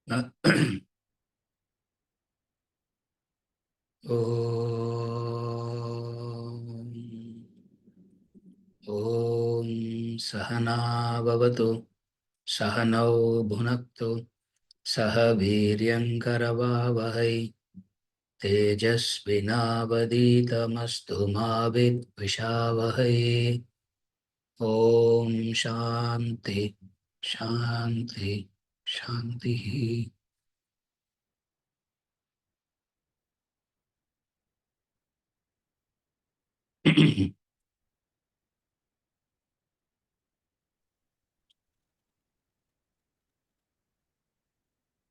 ॐ सहना भवतु सहनौ भुनक्तु सह वीर्यङ्करवावहै तेजस्विनावधीतमस्तु मा विद्विषावहै। ॐ शान्ति शान्ति शान्तिः।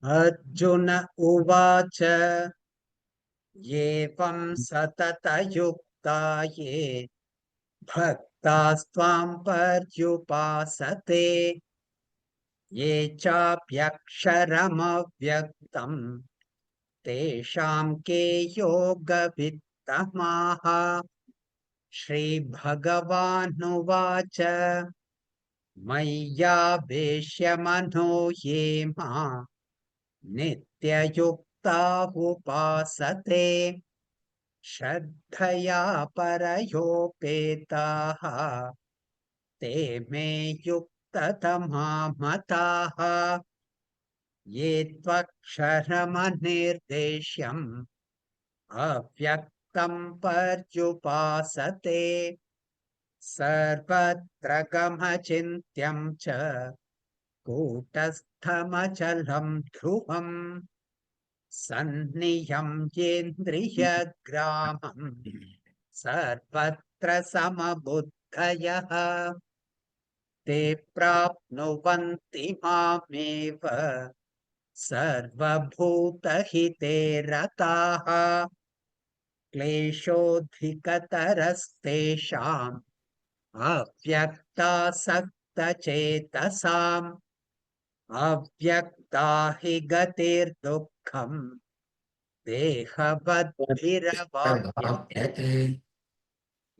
अर्जुन उवाच एवं सततयुक्ता ये भक्तास्त्वां पर्युपासते ये चाप्यक्षरमव्यक्तम् तेषां के योगवित्तमाः। श्रीभगवानुवाच मय्यावेश्य मनो ये मां नित्ययुक्ता उपासते श्रद्धया परयोपेताः ते मे युक्ततमा मताः। ये त्वक्षरमनिर्देश्यम् अव्यक्तं पर्युपासते सर्वत्र गमचिन्त्यं च कूटस्थमचलं ध्रुवम् सन्नियं येन्द्रियग्रामं सर्वत्र समबुद्धयः ते प्राप्नुवन्ति मामेव सर्वभूतहिते रताः। क्लेशोऽधिकतरस्तेषाम् अव्यक्तासक्तचेतसाम् अव्यक्ता हि गतिर्दुःखम् देहवद्भिरवाप्यते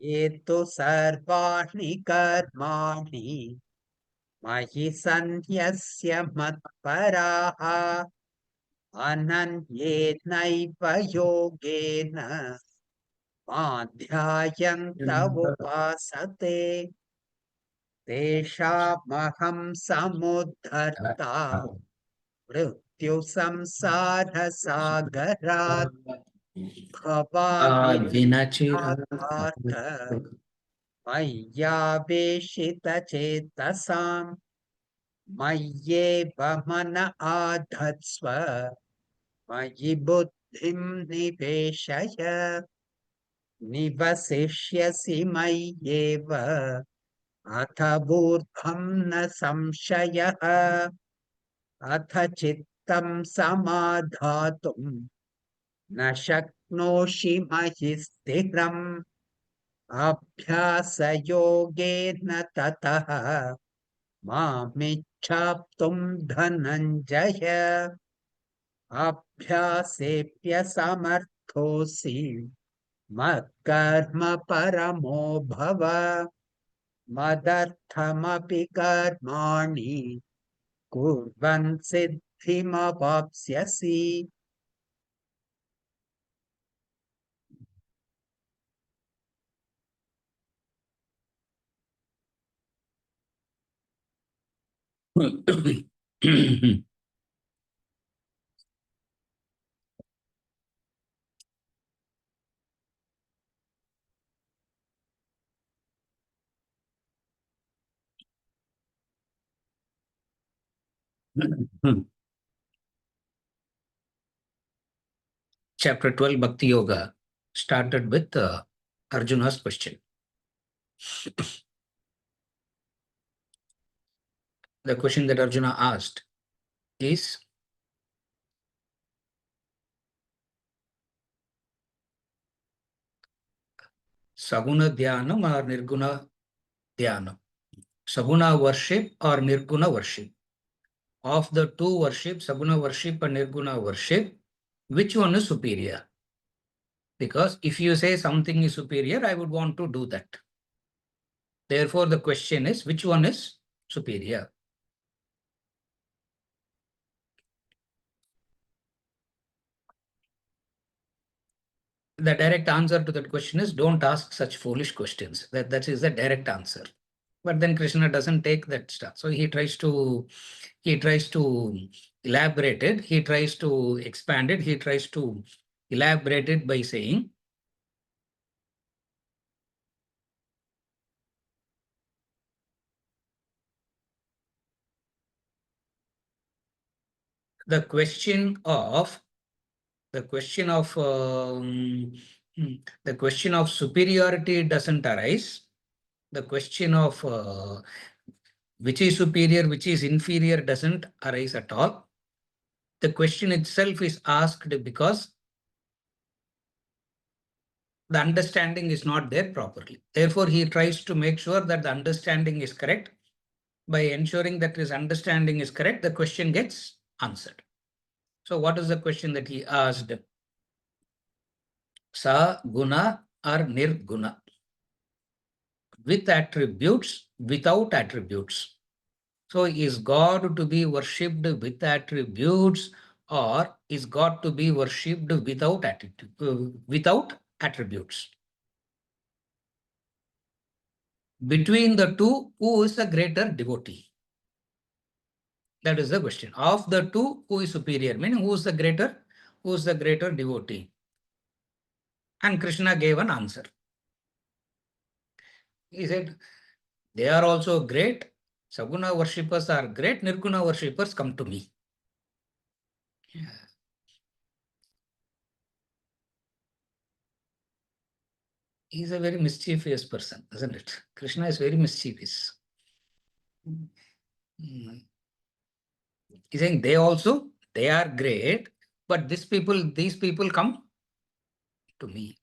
ये तु सर्वाणि कर्माणि मयि सन्न्यस्य मत्पराः अनन्येनैव योगेन माध्यायन्त उपासते तेषामहं समुद्धर्ता मृत्युसंसारसागरात् भवामि पार्थ मय्यावेशितचेतसाम् मय्येव मन आधत्स्व मयि बुद्धिं निवेशय निवसिष्यसि मय्येव अथ ऊर्ध्वं न संशयः। अथ चित्तं समाधातुं न शक्नोषि मयि स्थिरम् अभ्यासयोगेन ततः मामिच्छाप्तुं धनञ्जय अभ्यासेऽप्यसमर्थोऽसि मत्कर्म परमो भव मदर्थमपि कर्माणि कुर्वन् सिद्धिमवाप्स्यसि। Chapter 12, Bhakti Yoga, started with Arjuna's question. The question that Arjuna asked is, Saguna Dhyanam or Nirguna Dhyanam? Saguna worship or Nirguna worship? Of the two worship, Saguna worship and Nirguna worship, which one is superior? Because if you say something is superior, I would want to do that. Therefore, the question is, which one is superior? The direct answer to that question is don't ask such foolish questions. That is the direct answer. But then Krishna doesn't take that stuff. So he tries to elaborate it, he tries to expand it, he tries to elaborate it by saying, the question of the question of the question of superiority doesn't arise. The question of which is superior, which is inferior doesn't arise at all. The question itself is asked because the understanding is not there properly. Therefore, he tries to make sure that the understanding is correct. By ensuring that his understanding is correct, the question gets answered. So what is the question that he asked? Sa guna or nirguna? With attributes, without attributes. So is God to be worshipped with attributes, or is God to be worshipped without without attributes? Between the two, who is the greater devotee? That is the question. Of the two, who is superior? Meaning, who is the greater devotee? And Krishna gave an answer. He said, they are also great. Saguna worshippers are great. Nirguna worshippers come to me. He's a very mischievous person, isn't it? Krishna is very mischievous. He's saying they are great, but these people come to me.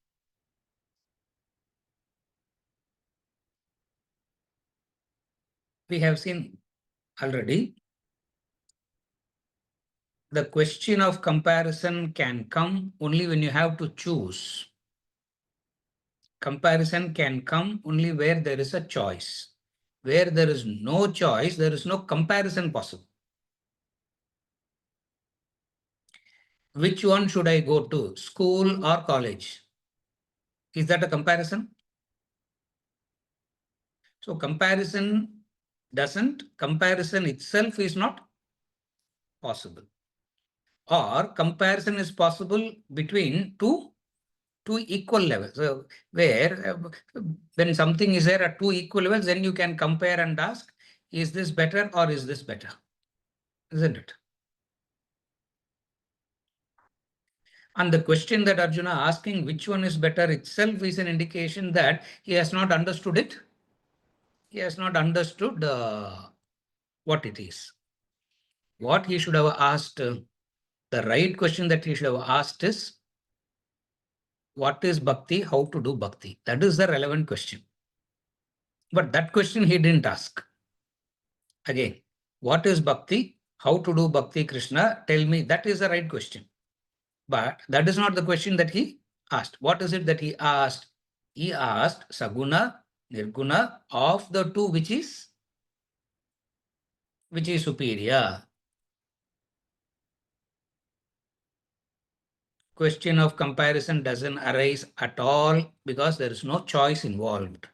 We have seen already, the question of comparison can come only when you have to choose. Comparison can come only where there is a choice. Where there is no choice, there is no comparison possible. Which one should I go to, school or college? Is that a comparison? So comparison itself is not possible. Or comparison is possible between two equal levels. So where when something is there at two equal levels, then you can compare and ask, is this better or is this better? Isn't it? And the question that Arjuna asking which one is better itself is an indication that he has not understood it. He has not understood what it is. What he should have asked, the right question that he should have asked is, what is bhakti? How to do bhakti? That is the relevant question. But that question he didn't ask. Again, what is bhakti? How to do bhakti, Krishna? Tell me. That is the right question. But that is not the question that he asked. What is it that he asked? He asked Saguna, Nirguna, of the two, which is superior. Question of comparison doesn't arise at all because there is no choice involved.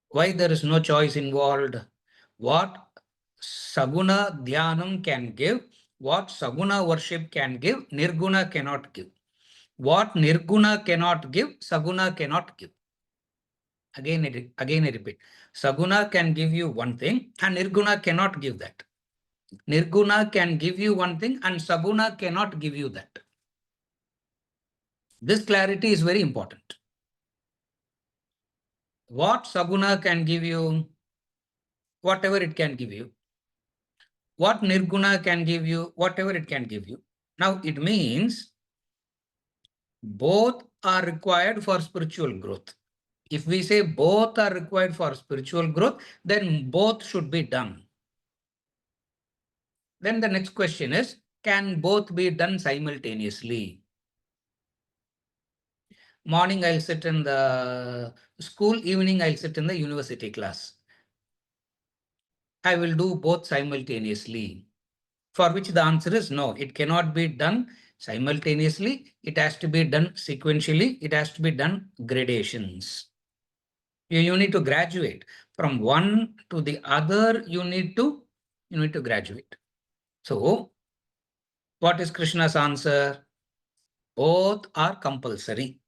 Why there is no choice involved? What Saguna Dhyanam can give, what Saguna worship can give, Nirguna cannot give. What Nirguna cannot give, Saguna cannot give. Again I repeat. Saguna can give you one thing and Nirguna cannot give that. Nirguna can give you one thing and Saguna cannot give you that. This clarity is very important. What Saguna can give you, whatever it can give you. What Nirguna can give you, whatever it can give you. Now it means both are required for spiritual growth. If we say both are required for spiritual growth, then both should be done. Then the next question is, can both be done simultaneously? Morning I'll sit in the school, evening I'll sit in the university class. I will do both simultaneously. For which the answer is no, it cannot be done Simultaneously, it has to be done sequentially, it has to be done gradations. You need to graduate from one to the other, you need to graduate. So, what is Krishna's answer? Both are compulsory.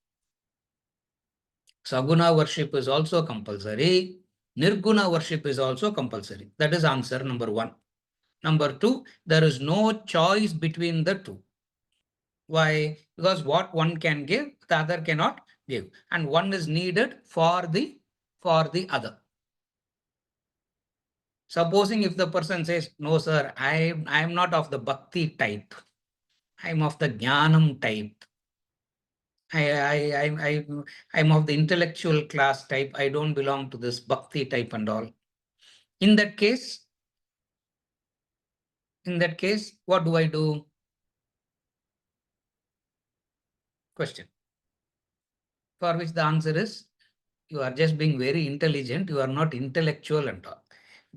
Saguna worship is also compulsory. Nirguna worship is also compulsory. That is answer number one. Number two, there is no choice between the two. Why? Because what one can give, the other cannot give. And one is needed for the other. Supposing if the person says, no, sir, I am not of the bhakti type. I am of the jnanam type. I'm of the intellectual class type. I don't belong to this bhakti type and all. In that case, what do I do? Question. For which the answer is, you are just being very intelligent. You are not intellectual and all.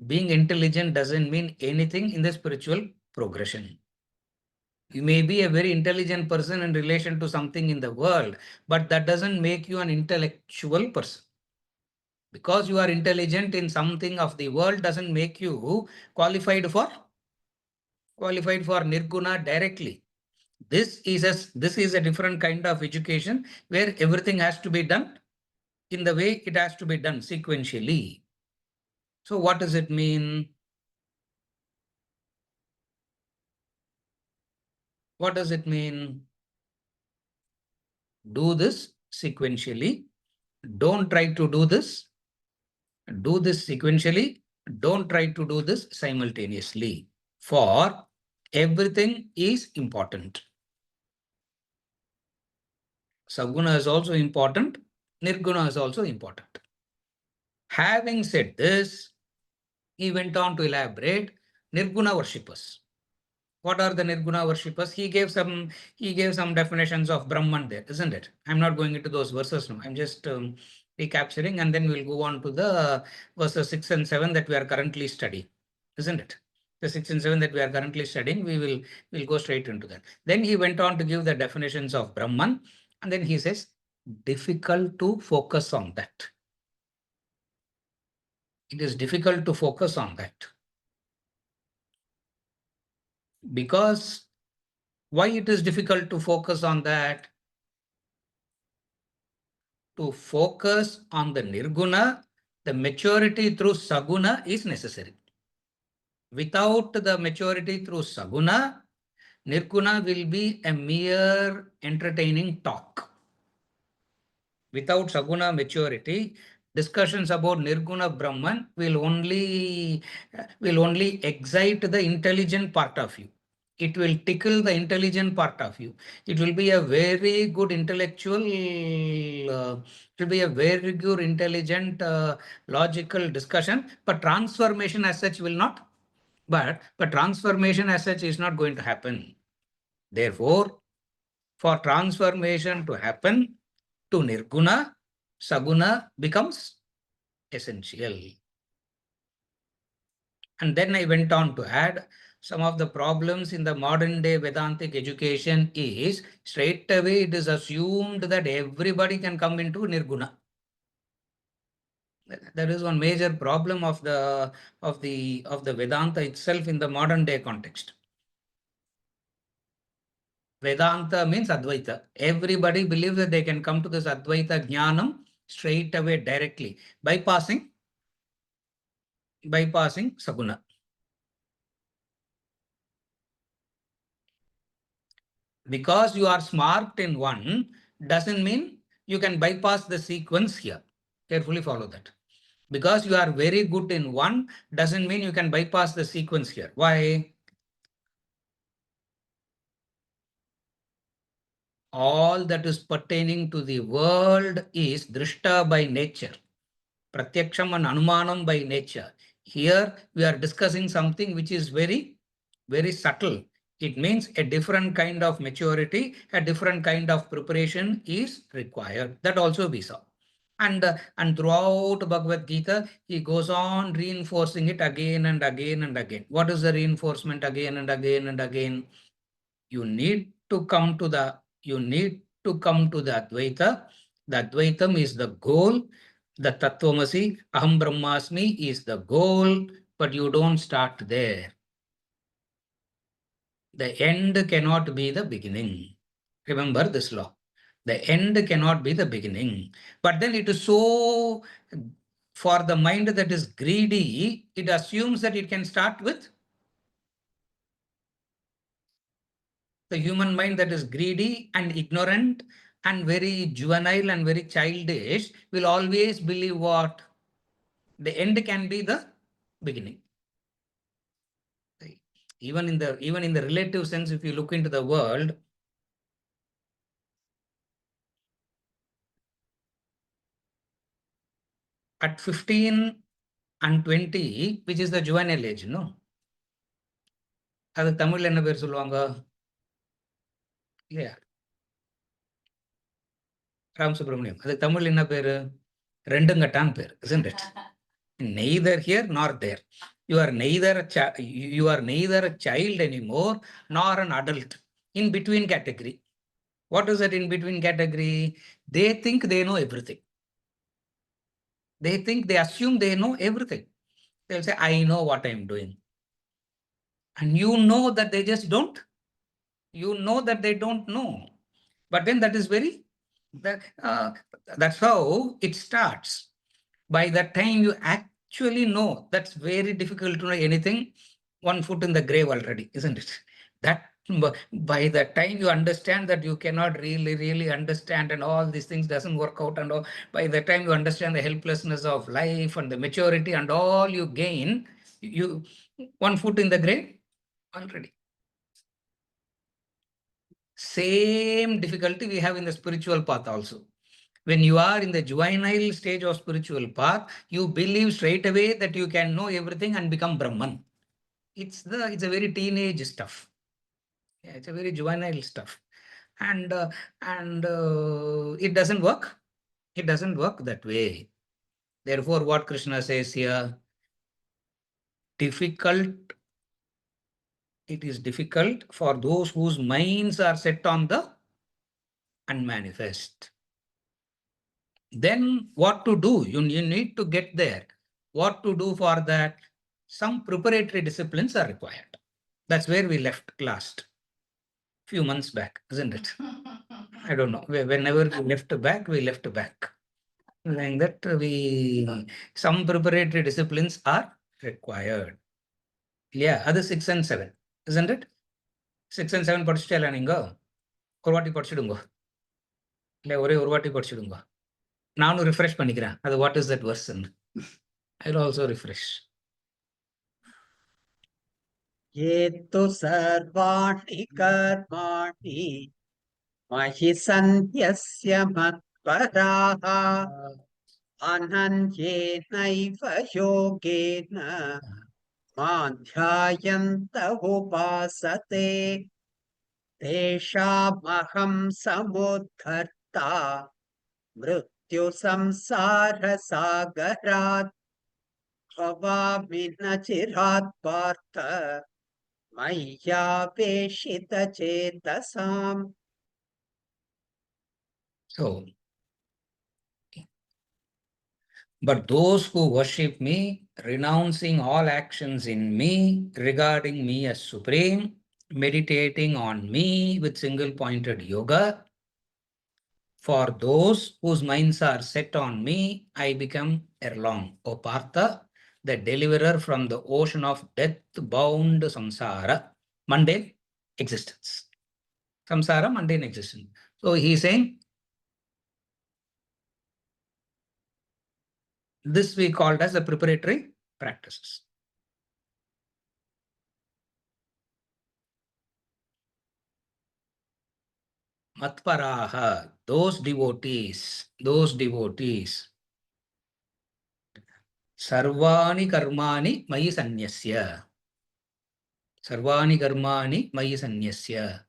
Being intelligent doesn't mean anything in the spiritual progression. You may be a very intelligent person in relation to something in the world, but that doesn't make you an intellectual person. Because you are intelligent in something of the world doesn't make you qualified for nirguna directly. This is a different kind of education where everything has to be done in the way it has to be done sequentially. So what does it mean? What does it mean? Do this sequentially. Don't try to do this. Do this sequentially. Don't try to do this simultaneously. For everything is important. Saguna is also important. Nirguna is also important. Having said this, he went on to elaborate Nirguna worshippers. What are the Nirguna worshippers? He gave some definitions of Brahman there, isn't it? I'm not going into those verses now. I'm just recapturing, and then we'll go on to the verses 6 and 7 that we are currently studying, isn't it? The 6 and 7 that we are currently studying, we'll go straight into that. Then he went on to give the definitions of Brahman, and then he says, difficult to focus on that. It is difficult to focus on that. Because why it is difficult to focus on that? To focus on the nirguna, the maturity through saguna is necessary. Without the maturity through saguna, nirguna will be a mere entertaining talk. Without saguna maturity, discussions about nirguna Brahman will only excite the intelligent part of you. It will tickle the intelligent part of you. It will be a very good intellectual, it will be a very good intelligent, logical discussion, but transformation as such will not. But transformation as such is not going to happen. Therefore, for transformation to happen to nirguna, saguna becomes essential. And then I went on to add, some of the problems in the modern day Vedantic education is straight away it is assumed that everybody can come into nirguna. That is one major problem of the Vedanta itself in the modern day context. Vedanta means Advaita. Everybody believes that they can come to this Advaita Jnanam straight away directly, bypassing Saguna. Because you are smart in one doesn't mean you can bypass the sequence here. Carefully follow that. Because you are very good in one doesn't mean you can bypass the sequence here. Why? All that is pertaining to the world is drishta by nature. Pratyaksham and anumanam by nature. Here we are discussing something which is very, very subtle. It means a different kind of maturity, a different kind of preparation is required. That also we saw. And throughout Bhagavad Gita, he goes on reinforcing it again and again and again. What is the reinforcement again and again and again? You need to come to the Advaita. The Advaitam is the goal. The Tattvamasi, Aham Brahmasmi is the goal, but you don't start there. The end cannot be the beginning. Remember this law. The end cannot be the beginning. But then it is so, for the mind that is greedy, it assumes that it can start with. The human mind that is greedy and ignorant and very juvenile and very childish will always believe what? The end can be the beginning. Even in the relative sense, if you look into the world, at 15 and 20, which is the juvenile age, no? அது தமிழ்ல என்ன பேர் சொல்லுவாங்க? இல்லையா? ராம் சுப்ரமணியம். அது தமிழ்ல என்ன பேரு? ரெண்டுங்கட்டான் பேர், isn't it? Neither here nor there. You are neither a child anymore nor an adult. In between category. What is that in between category? They think they know everything. They assume they know everything. They'll say, I know what I'm doing. And you know that they just don't. You know that they don't know. But then that is that's how it starts. By the time you actually know, that's very difficult to know anything, one foot in the grave already, isn't it? That by the time you understand that you cannot really understand and all these things doesn't work out and all, by the time you understand the helplessness of life and the maturity and all you gain, you one foot in the grave already. Same difficulty we have in the spiritual path also. When you are in the juvenile stage of spiritual path, you believe straight away that you can know everything and become Brahman. It's a very teenage stuff. Yeah, it's a very juvenile stuff. And it doesn't work. It doesn't work that way. Therefore, what Krishna says here, it is difficult for those whose minds are set on the unmanifest. Then what to do? You need to get there. What to do for that? Some preparatory disciplines are required. That's where we left last few months back, isn't it? I don't know. Whenever we left back. Like that, some preparatory disciplines are required. Yeah, other 6 and 7, isn't it? 6 and 7 படிச்சிட்டேல நீங்க ஒரு வாட்டி படிச்சிடுங்க. இல்ல ஒரே ஒரு வாட்டி படிச்சிடுங்க. நானும் refresh பண்ணிக்கிறேன். அது what is that verse? I'll also refresh. ये तु सर्वाणि कर्माणि मयि सन्न्यस्य मत्पराः अनन्येनैव योगेन मां ध्यायन्त उपासते तेषामहं समुद्धर्ता मृत्युसंसारसागरात् भवामि न चिरात् Partha मय्यावेशितचेतसाम्. So, but those who worship me, renouncing all actions in me, regarding me as supreme, meditating on me with single-pointed yoga, for those whose minds are set on me, I become erelong, O Partha, the deliverer from the ocean of death-bound samsara, mundane existence. Samsara, mundane existence. So he is saying, this we called as the preparatory practices. Matparaha, those devotees, sarvani karmani mayi sanyasya,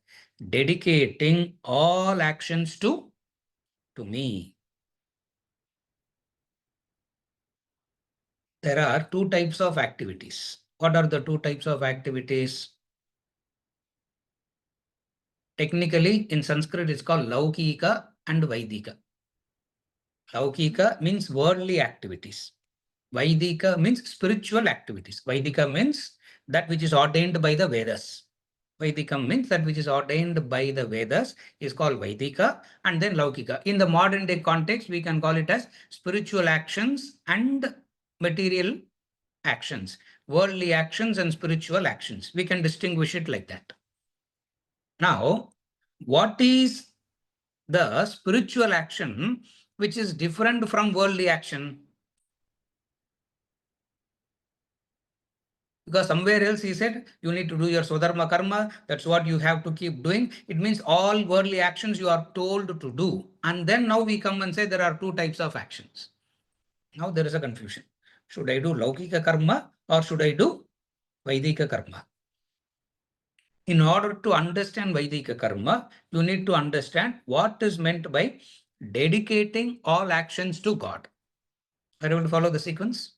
dedicating all actions to me. There are two types of activities. What are the two types of activities? Technically, in Sanskrit, it's called Laukika and Vaidika. Laukika means worldly activities. Vaidika means spiritual activities. Vaidika means that which is ordained by the Vedas. Vaidika means that which is ordained by the Vedas is called Vaidika, and then Laukika. In the modern day context, we can call it as spiritual actions and material actions, worldly actions and spiritual actions. We can distinguish it like that. Now, what is the spiritual action which is different from worldly action? Because somewhere else he said, you need to do your Swadharma karma. That's what you have to keep doing. It means all worldly actions you are told to do. And then now we come and say there are two types of actions. Now there is a confusion. Should I do Laukika karma or should I do Vaidika karma? In order to understand Vaidika karma, you need to understand what is meant by dedicating all actions to God. Are you able to follow the sequence?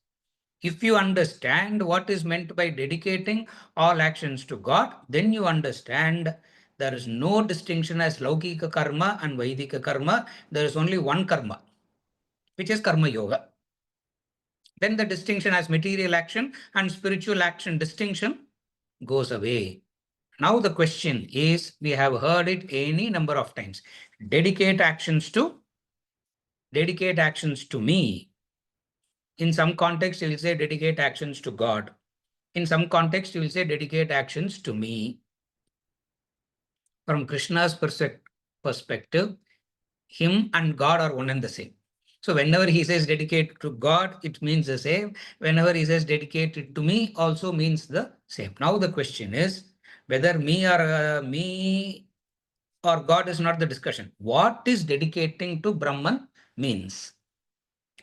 If you understand what is meant by dedicating all actions to God, then you understand there is no distinction as Laukika karma and Vaidika karma. There is only one karma, which is Karma Yoga. Then the distinction as material action and spiritual action distinction goes away. Now the question is, we have heard it any number of times. Dedicate actions to me. In some context, you will say dedicate actions to God. In some context, you will say dedicate actions to me. From Krishna's perspective, him and God are one and the same. So whenever he says dedicate to God, it means the same. Whenever he says dedicated to me, also means the same. Now the question is whether me or God is not the discussion. What is dedicating to Brahman means?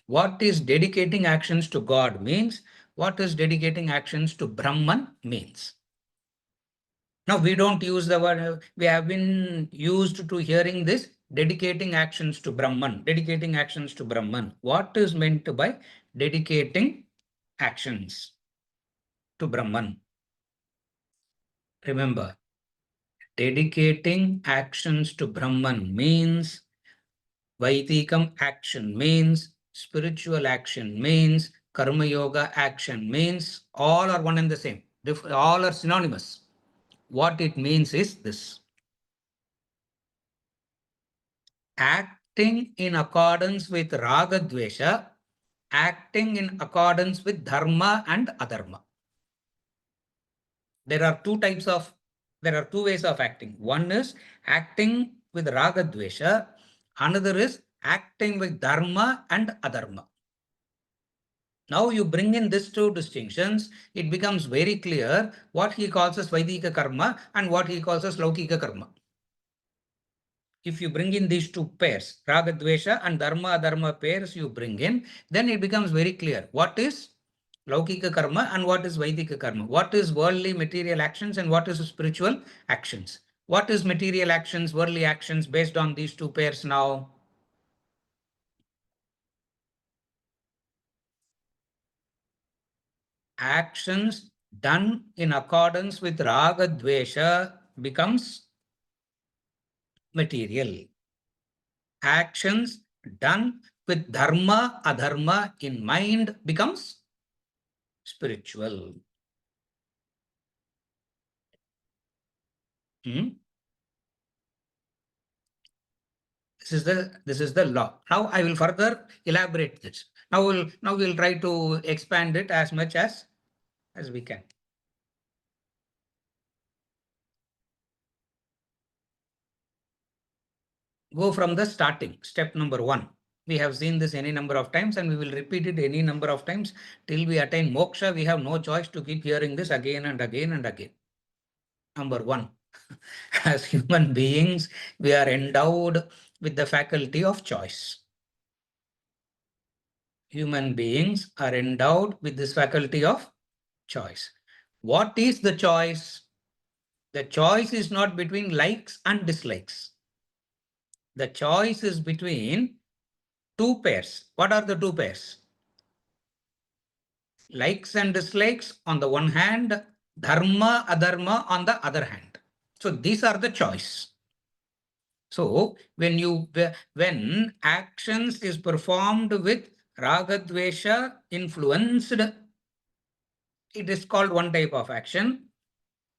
What is dedicating actions to God means? What is dedicating actions to Brahman means? Now, we don't use the word, we have been used to hearing this dedicating actions to Brahman, dedicating actions to Brahman. What is meant by dedicating actions to Brahman? Remember, dedicating actions to Brahman means Vaidikam action means, spiritual action means, Karma Yoga action means, all are one and the same. All are synonymous. What it means is this. Acting in accordance with Raga Dvesha, acting in accordance with Dharma and Adharma. There are two ways of acting. One is acting with Raga Dvesha, another is acting with Dharma and Adharma. Now you bring in these two distinctions, it becomes very clear what he calls as Vaidika karma and what he calls as Laukika karma. If you bring in these two pairs, Raga Dvesha and Dharma Adharma pairs you bring in, then it becomes very clear what is Laukika karma and what is Vaidika karma. What is worldly material actions and what is spiritual actions. What is material actions, worldly actions based on these two pairs now? Actions done in accordance with Raga Dvesha becomes material. Actions done with Dharma Adharma in mind becomes spiritual. This is the law. Now I will further elaborate this. Now we'll try to expand it as much as we can. Go from the starting, step number 1. We have seen this any number of times and we will repeat it any number of times till we attain moksha. We have no choice to keep hearing this again and again and again. Number 1, as human beings, we are endowed with the faculty of choice. Human beings are endowed with this faculty of choice. What is the choice? The choice is not between likes and dislikes. The choice is between two pairs. What are the two pairs? Likes and dislikes on the one hand, dharma, adharma on the other hand. So these are the choice. So when actions is performed with ragadvesha influenced, it is called one type of action.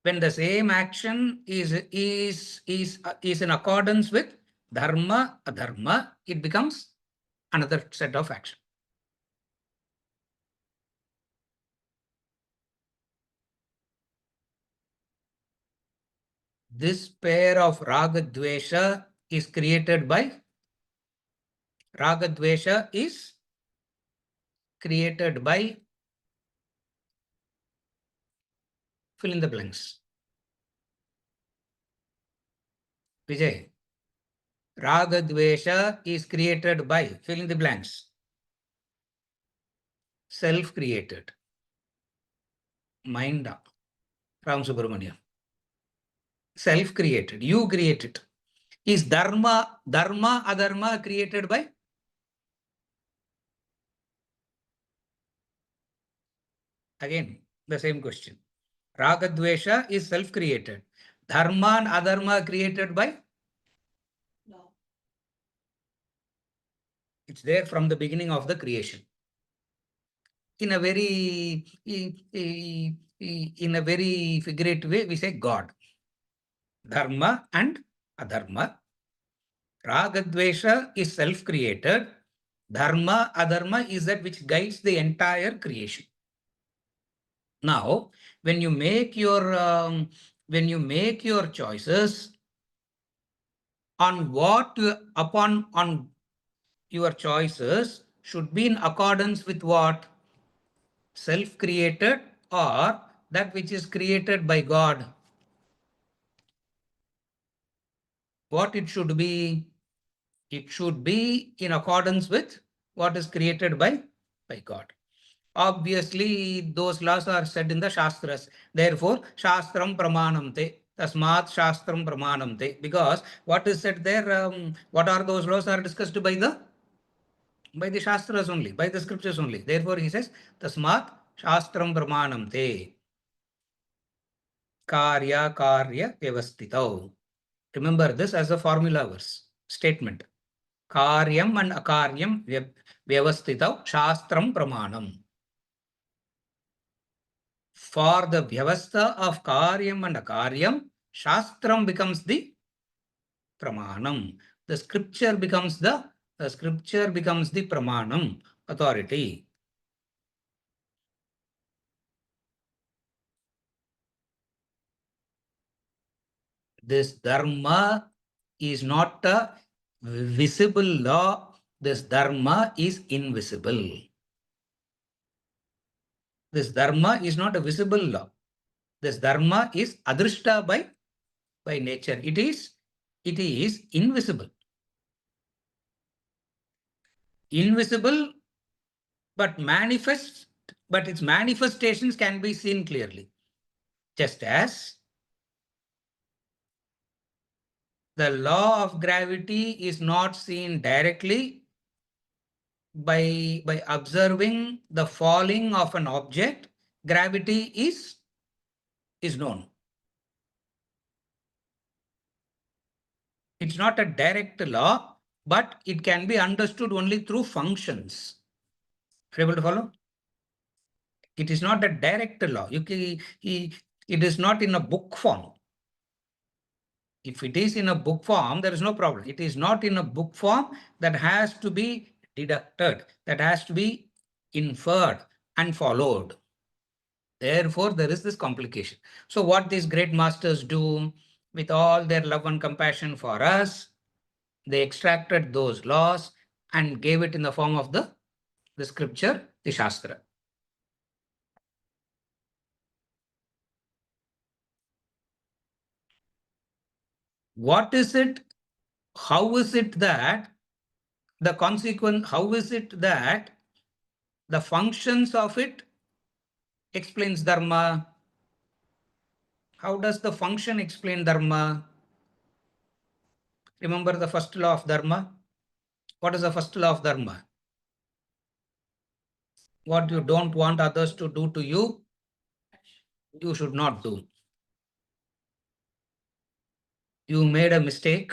When the same action is in accordance with dharma, adharma, it becomes another set of action. This pair of ragadvesha is created by ragadvesha is created by fill in the blanks. Vijay. Ragadvesha is created by fill in the blanks. Self-created. Mind Ram Subramaniam. Self-created. You create it. Is dharma, adharma created by? Again, the same question. Ragadvesha is self-created. Dharma and adharma created by? No. It's there from the beginning of the creation. In a very figurative way, we say God. Dharma and adharma. Ragadvesha is self-created. Dharma, adharma is that which guides the entire creation. Now, when you make your choices on on your choices should be in accordance with what? Self-created or that which is created by God. What it should be? It should be in accordance with what is created by God. Obviously, those laws are said in the Shastras. Therefore, Shastram Pramanamte. Tasmat Shastram Pramanamte. Because what is said there, what are those laws are discussed by the Shastras only, by the scriptures only. Therefore, he says, Tasmat Shastram Pramanamte. Karya Vyavastitau. Remember this as a formula verse statement. Karyam and akaryam vyavastitau shastram pramanam. For the vyavastha of karyam and akaryam, shastram becomes the pramanam. The scripture becomes the pramanam, authority. This dharma is not a visible law. This dharma is invisible. This dharma is not a visible law. This dharma is adrishta by nature. It is invisible. Invisible, but manifest, but its manifestations can be seen clearly. Just as the law of gravity is not seen directly by observing the falling of an object, gravity is known. It's not a direct law, but it can be understood only through functions. Are you able to follow? It is not a direct law. It is not in a book form. If it is in a book form, there is no problem. It is not in a book form that has to be deducted, that has to be inferred and followed. Therefore, there is this complication. So what these great masters do with all their love and compassion for us, they extracted those laws and gave it in the form of the scripture, the Shastra. What is it? How is it that the consequence, how is it that the functions of it explains dharma? How does the function explain dharma? Remember the first law of dharma? What is the first law of dharma? What you don't want others to do to you, you should not do. You made a mistake.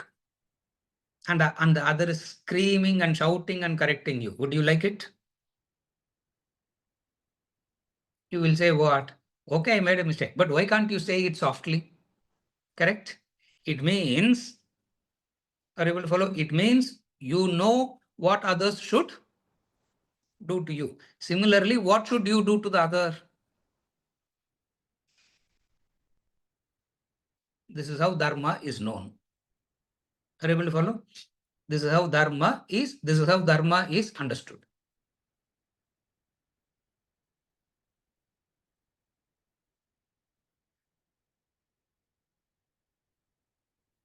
and the other is screaming and shouting and correcting you, would you like it? You will say what? Okay, I made a mistake, but why can't you say it softly? Correct? It means, are you able to follow? It means you know what others should do to you. Similarly, what should you do to the other? This is how dharma is known. Are you able to follow? This is how dharma is understood.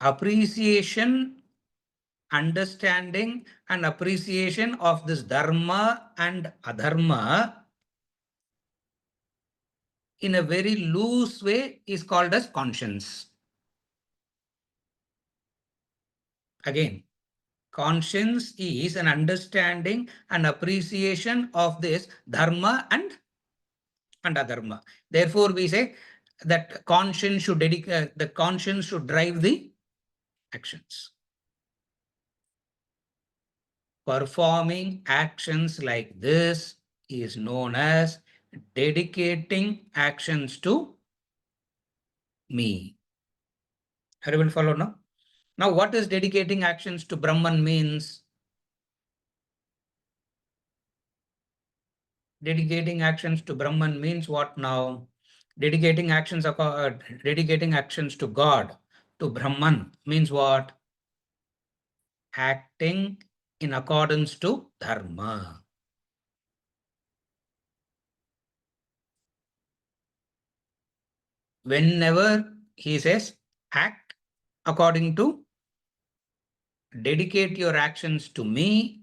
Appreciation, understanding and appreciation of this dharma and adharma in a very loose way is called as conscience. Again, conscience is an understanding and appreciation of this dharma and adharma. Therefore, we say that conscience should drive the actions. Performing actions like this is known as dedicating actions to me. Are you able to follow now? Now, what is dedicating actions to Brahman means? Dedicating actions to Brahman means what now? Dedicating actions to God, to Brahman means what? Acting in accordance to Dharma. Whenever he says act according to, dedicate your actions to me,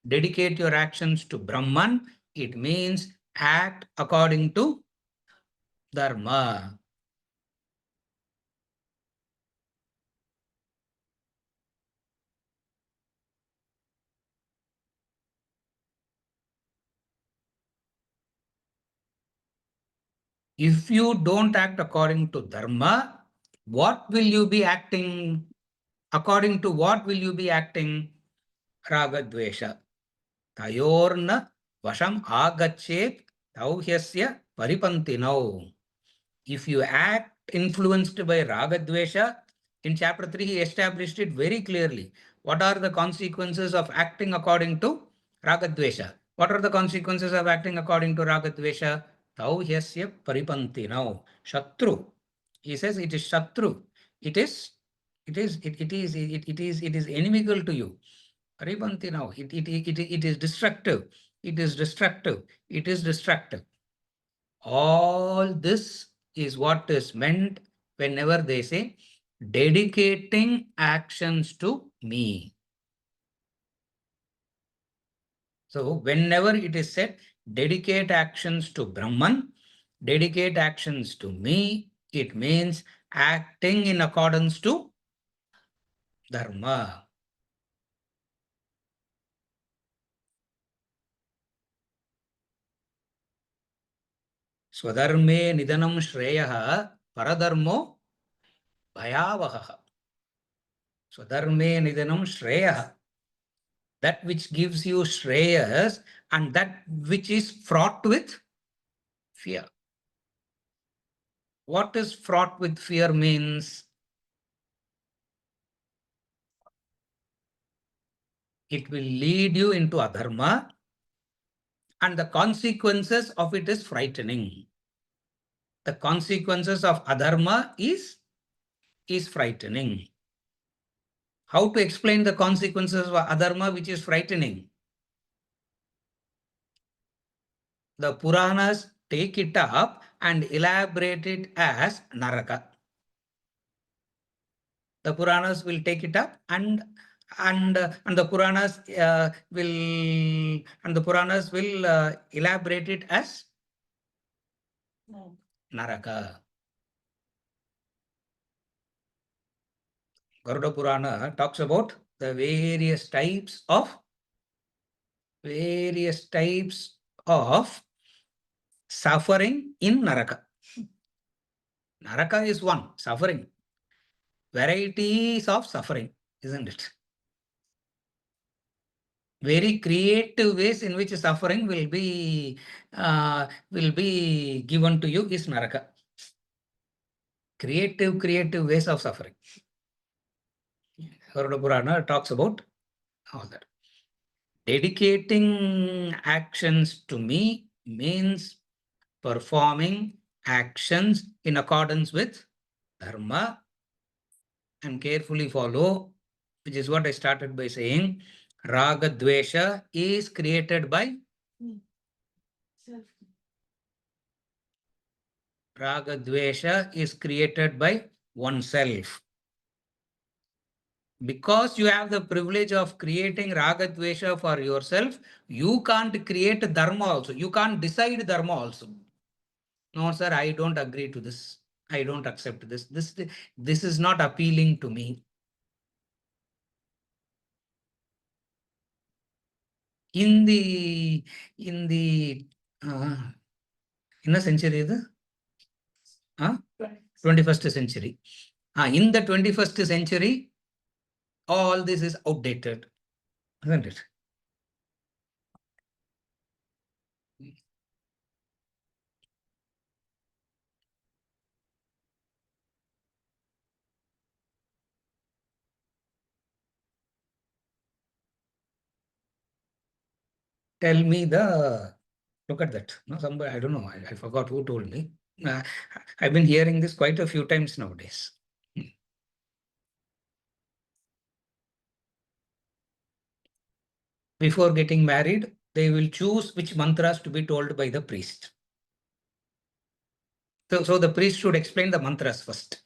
dedicate your actions to Brahman, it means act according to Dharma. If you don't act according to Dharma, what will you be acting? According to what will you be acting? Raga Dvesha. Tayorna Vasham Agachet Tauhyasya Paripantinau. If you act influenced by Raga Dvesha, in chapter 3 he established it very clearly. What are the consequences of acting according to Raga Dvesha? What are the consequences of acting according to Raga Dvesha? Tauhyasya Paripantinau. Shatru. He says it is Shatru. It is inimical to you. Paripantinau. It is destructive. It is destructive. It is destructive. All this is what is meant whenever they say dedicating actions to me. So whenever it is said dedicate actions to Brahman, dedicate actions to me, it means acting in accordance to Dharma. Swadharme nidanam shreyaha paradharmo bhayavaha. Swadharme nidanam shreyaha. That which gives you shreyas and that which is fraught with fear. What is fraught with fear means? It will lead you into adharma and the consequences of it is frightening. The consequences of adharma is frightening. How to explain the consequences of adharma which is frightening? The Puranas take it up and elaborate it as Naraka. The Puranas will take it up and the Puranas will elaborate it as Naraka. Garuda Purana talks about the various types of suffering in Naraka. Naraka is one, suffering. Varieties of suffering, isn't it? Very creative ways in which suffering will be given to you is naraka. Creative ways of suffering. Garuda Purana talks about all that. Dedicating actions to me means performing actions in accordance with dharma and carefully follow, which is what I started by saying. Raga Dvesha is created by self. Raga Dvesha is created by oneself. Because you have the privilege of creating Raga Dvesha for yourself, you can't create dharma also. You can't decide dharma also. No, sir, I don't agree to this. I don't accept this. This is not appealing to me. In the in a century, is 21st century. In the 21st century, all this is outdated, isn't it? Tell me look at that. No, somebody, I don't know, I forgot who told me. I've been hearing this quite a few times nowadays. Before getting married, they will choose which mantras to be told by the priest. So the priest should explain the mantras first.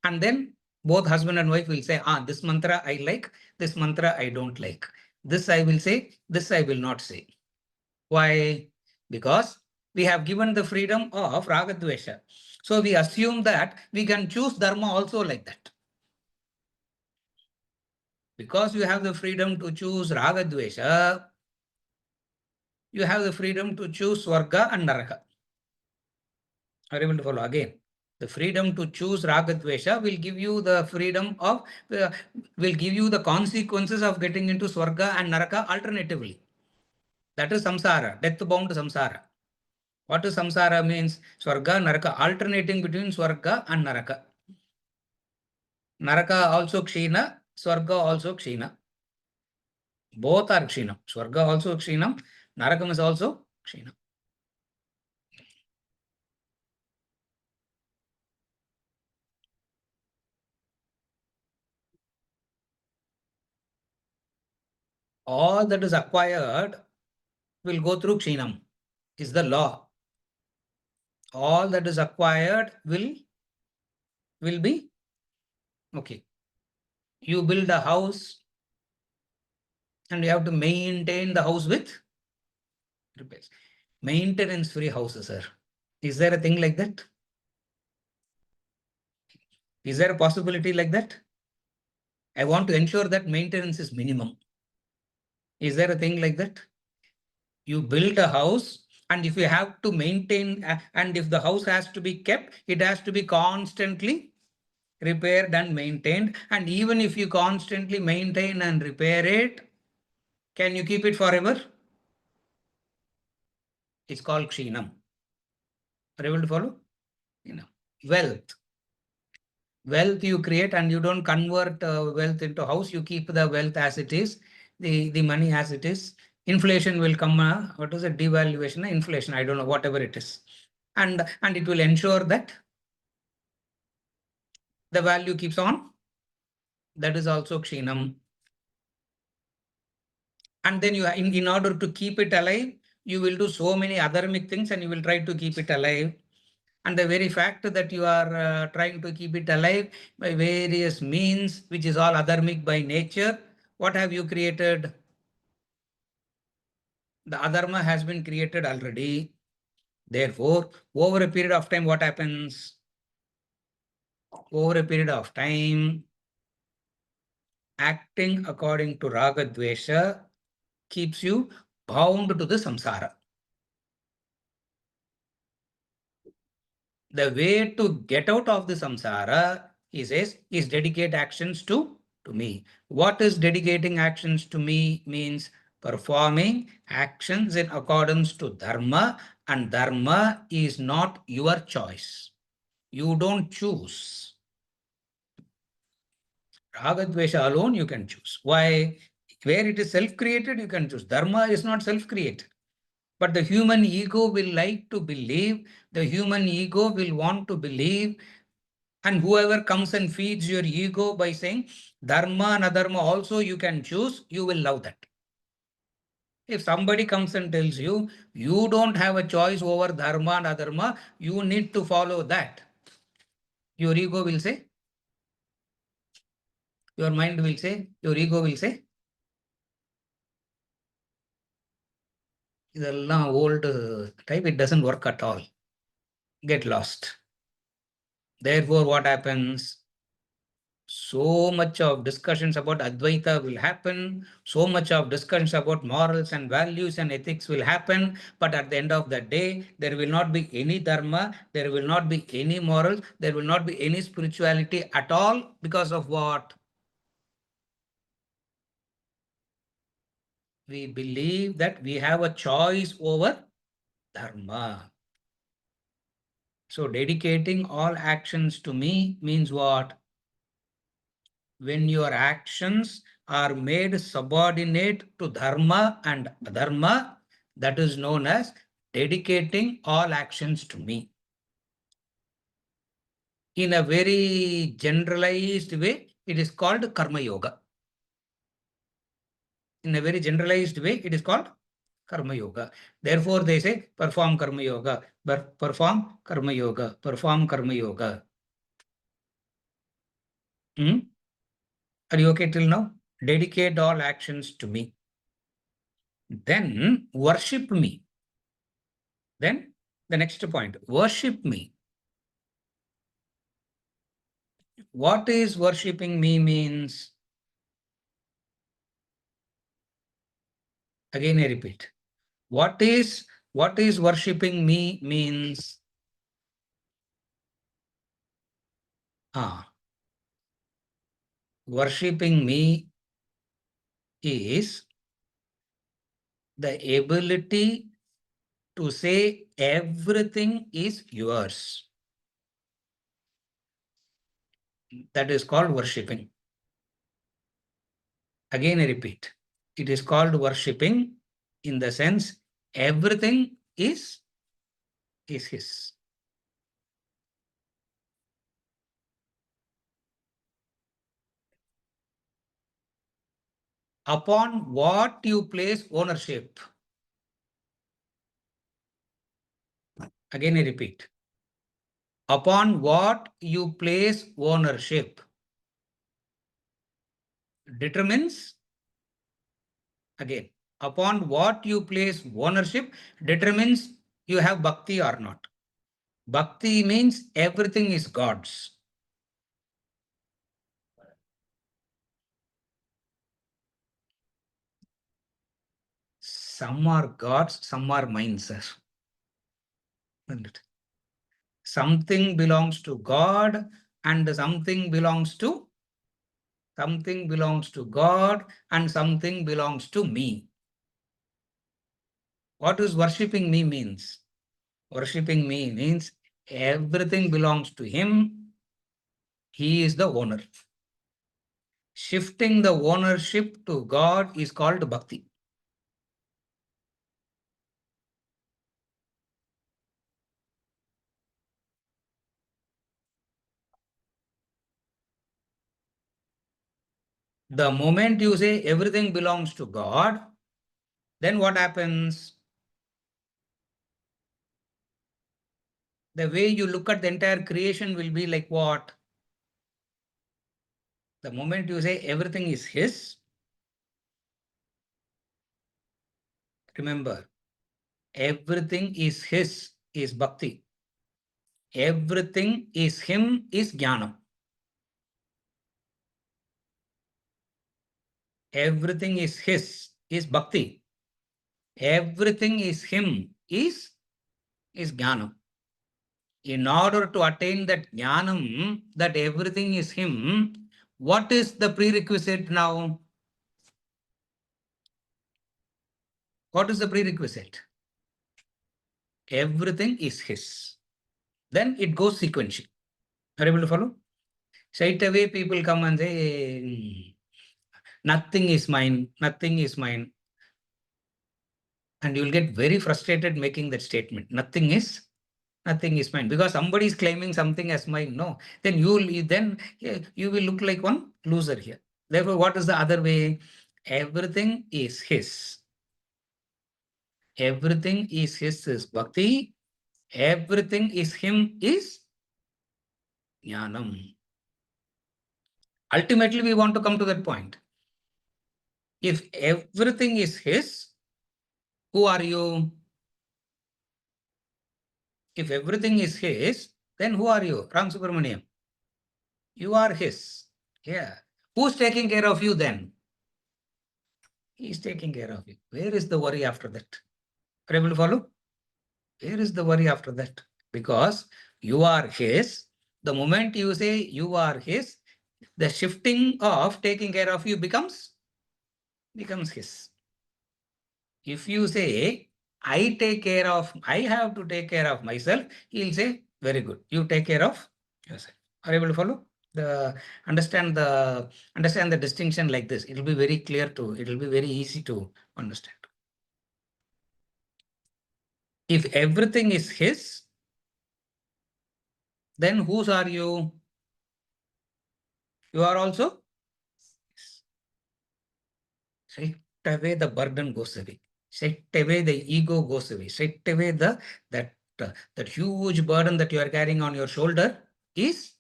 And then both husband and wife will say, this mantra I like, this mantra I don't like. This I will say, this I will not say. Why? Because we have given the freedom of Ragadvesha. So we assume that we can choose dharma also like that. Because you have the freedom to choose Ragadvesha, you have the freedom to choose Swarga and Naraka. Are you able to follow again? The freedom to choose Ragadvesha will give you the freedom of, will give you the consequences of getting into Swarga and Naraka alternatively. That is samsara, death-bound samsara. What is samsara means? Swarga, Naraka, alternating between Swarga and Naraka. Naraka also Kshina, Swarga also Kshina. Both are Kshinam. Swarga also Kshinam, Narakam is also Kshinam. All that is acquired will go through Kshinam, is the law. All that is acquired will be, okay. You build a house and you have to maintain the house with repairs. Maintenance-free houses, sir. Is there a thing like that? Is there a possibility like that? I want to ensure that maintenance is minimum. Is there a thing like that? You build a house, and if you have to maintain, and if the house has to be kept, it has to be constantly repaired and maintained. And even if you constantly maintain and repair it, can you keep it forever? It's called Kshinam. Are you able to follow? Wealth. Wealth you create and you don't convert wealth into house. You keep the wealth as it is, the money as it is. Inflation will come. What is it? Devaluation, inflation. I don't know, whatever it is. And it will ensure that the value keeps on. That is also Kshinam. And then you, in order to keep it alive, you will do so many adharmic things and you will try to keep it alive. And the very fact that you are trying to keep it alive by various means, which is all adharmic by nature, what have you created? The adharma has been created already. Therefore, over a period of time, what happens? Over a period of time, acting according to raga dvesha keeps you bound to the samsara. The way to get out of the samsara, he says, is dedicate actions to me. What is dedicating actions to me means? performing actions in accordance to dharma, and dharma is not your choice. You don't choose. Raga Dvesha alone you can choose. Why? Where it is self-created, you can choose. Dharma is not self-created. But the human ego will like to believe, the human ego will want to believe, and whoever comes and feeds your ego by saying, dharma and adharma also you can choose, you will love that. If somebody comes and tells you, you don't have a choice over dharma and adharma, you need to follow that, your ego will say, your mind will say, your ego will say, இதெல்லாம் old type, it doesn't work at all. Get lost. Therefore, what happens? So much of discussions about Advaita will happen, so much of discussions about morals and values and ethics will happen, but at the end of the day, there will not be any dharma, there will not be any morals, there will not be any spirituality at all, because of what? We believe that we have a choice over dharma. So dedicating all actions to me means what? When your actions are made subordinate to dharma and adharma, that is known as dedicating all actions to me. In a very generalized way, it is called karma yoga. In a very generalized way, it is called karma yoga. Therefore, they say perform karma yoga, perform karma yoga, perform karma yoga. Are you okay till now? Dedicate all actions to me. Then worship me. Then the next point, worship me. What is worshipping me means? Again, I repeat. What is worshipping me means? Worshipping me is the ability to say everything is yours. That is called worshipping. Again, I repeat. It is called worshipping in the sense everything is his. Upon what you place ownership. Again, I repeat. Upon what you place ownership determines, again, upon what you place ownership determines you have bhakti or not. Bhakti means everything is God's. Some are God's, some are mine, sir. Something belongs to God and something belongs to God and something belongs to me. What does worshipping me means? Worshipping me means everything belongs to him. He is the owner. Shifting the ownership to God is called bhakti. The moment you say everything belongs to God, then what happens? The way you look at the entire creation will be like what? The moment you say everything is his, remember, everything is his is bhakti. Everything is him is jnana. Everything is his is bhakti. Everything is him is jnana. In order to attain that jnanam, that everything is him, what is the prerequisite now? What is the prerequisite? Everything is his. Then it goes sequentially. Are you able to follow? Straight away, people come and say, nothing is mine, nothing is mine. And you'll get very frustrated making that statement. Nothing is mine. Because somebody is claiming something as mine. No. Then you will look like one loser here. Therefore, what is the other way? Everything is his. Everything is his is bhakti. Everything is him is jnanam. Ultimately, we want to come to that point. If everything is his, who are you? If everything is his, then who are you? Ram Subramaniam. You are his. Yeah. Who's taking care of you then? He's taking care of you. Where is the worry after that? Are you able to follow? Where is the worry after that? Because you are his. The moment you say you are his, the shifting of taking care of you becomes his. If you say, I have to take care of myself, he'll say, very good, you take care of yourself. Are you able to follow? Understand the distinction like this. It will be very clear it will be very easy to understand. If everything is his, then whose are you? You are also his. Straight away the burden goes away. Straight away the ego goes away. Straight away that huge burden that you are carrying on your shoulder is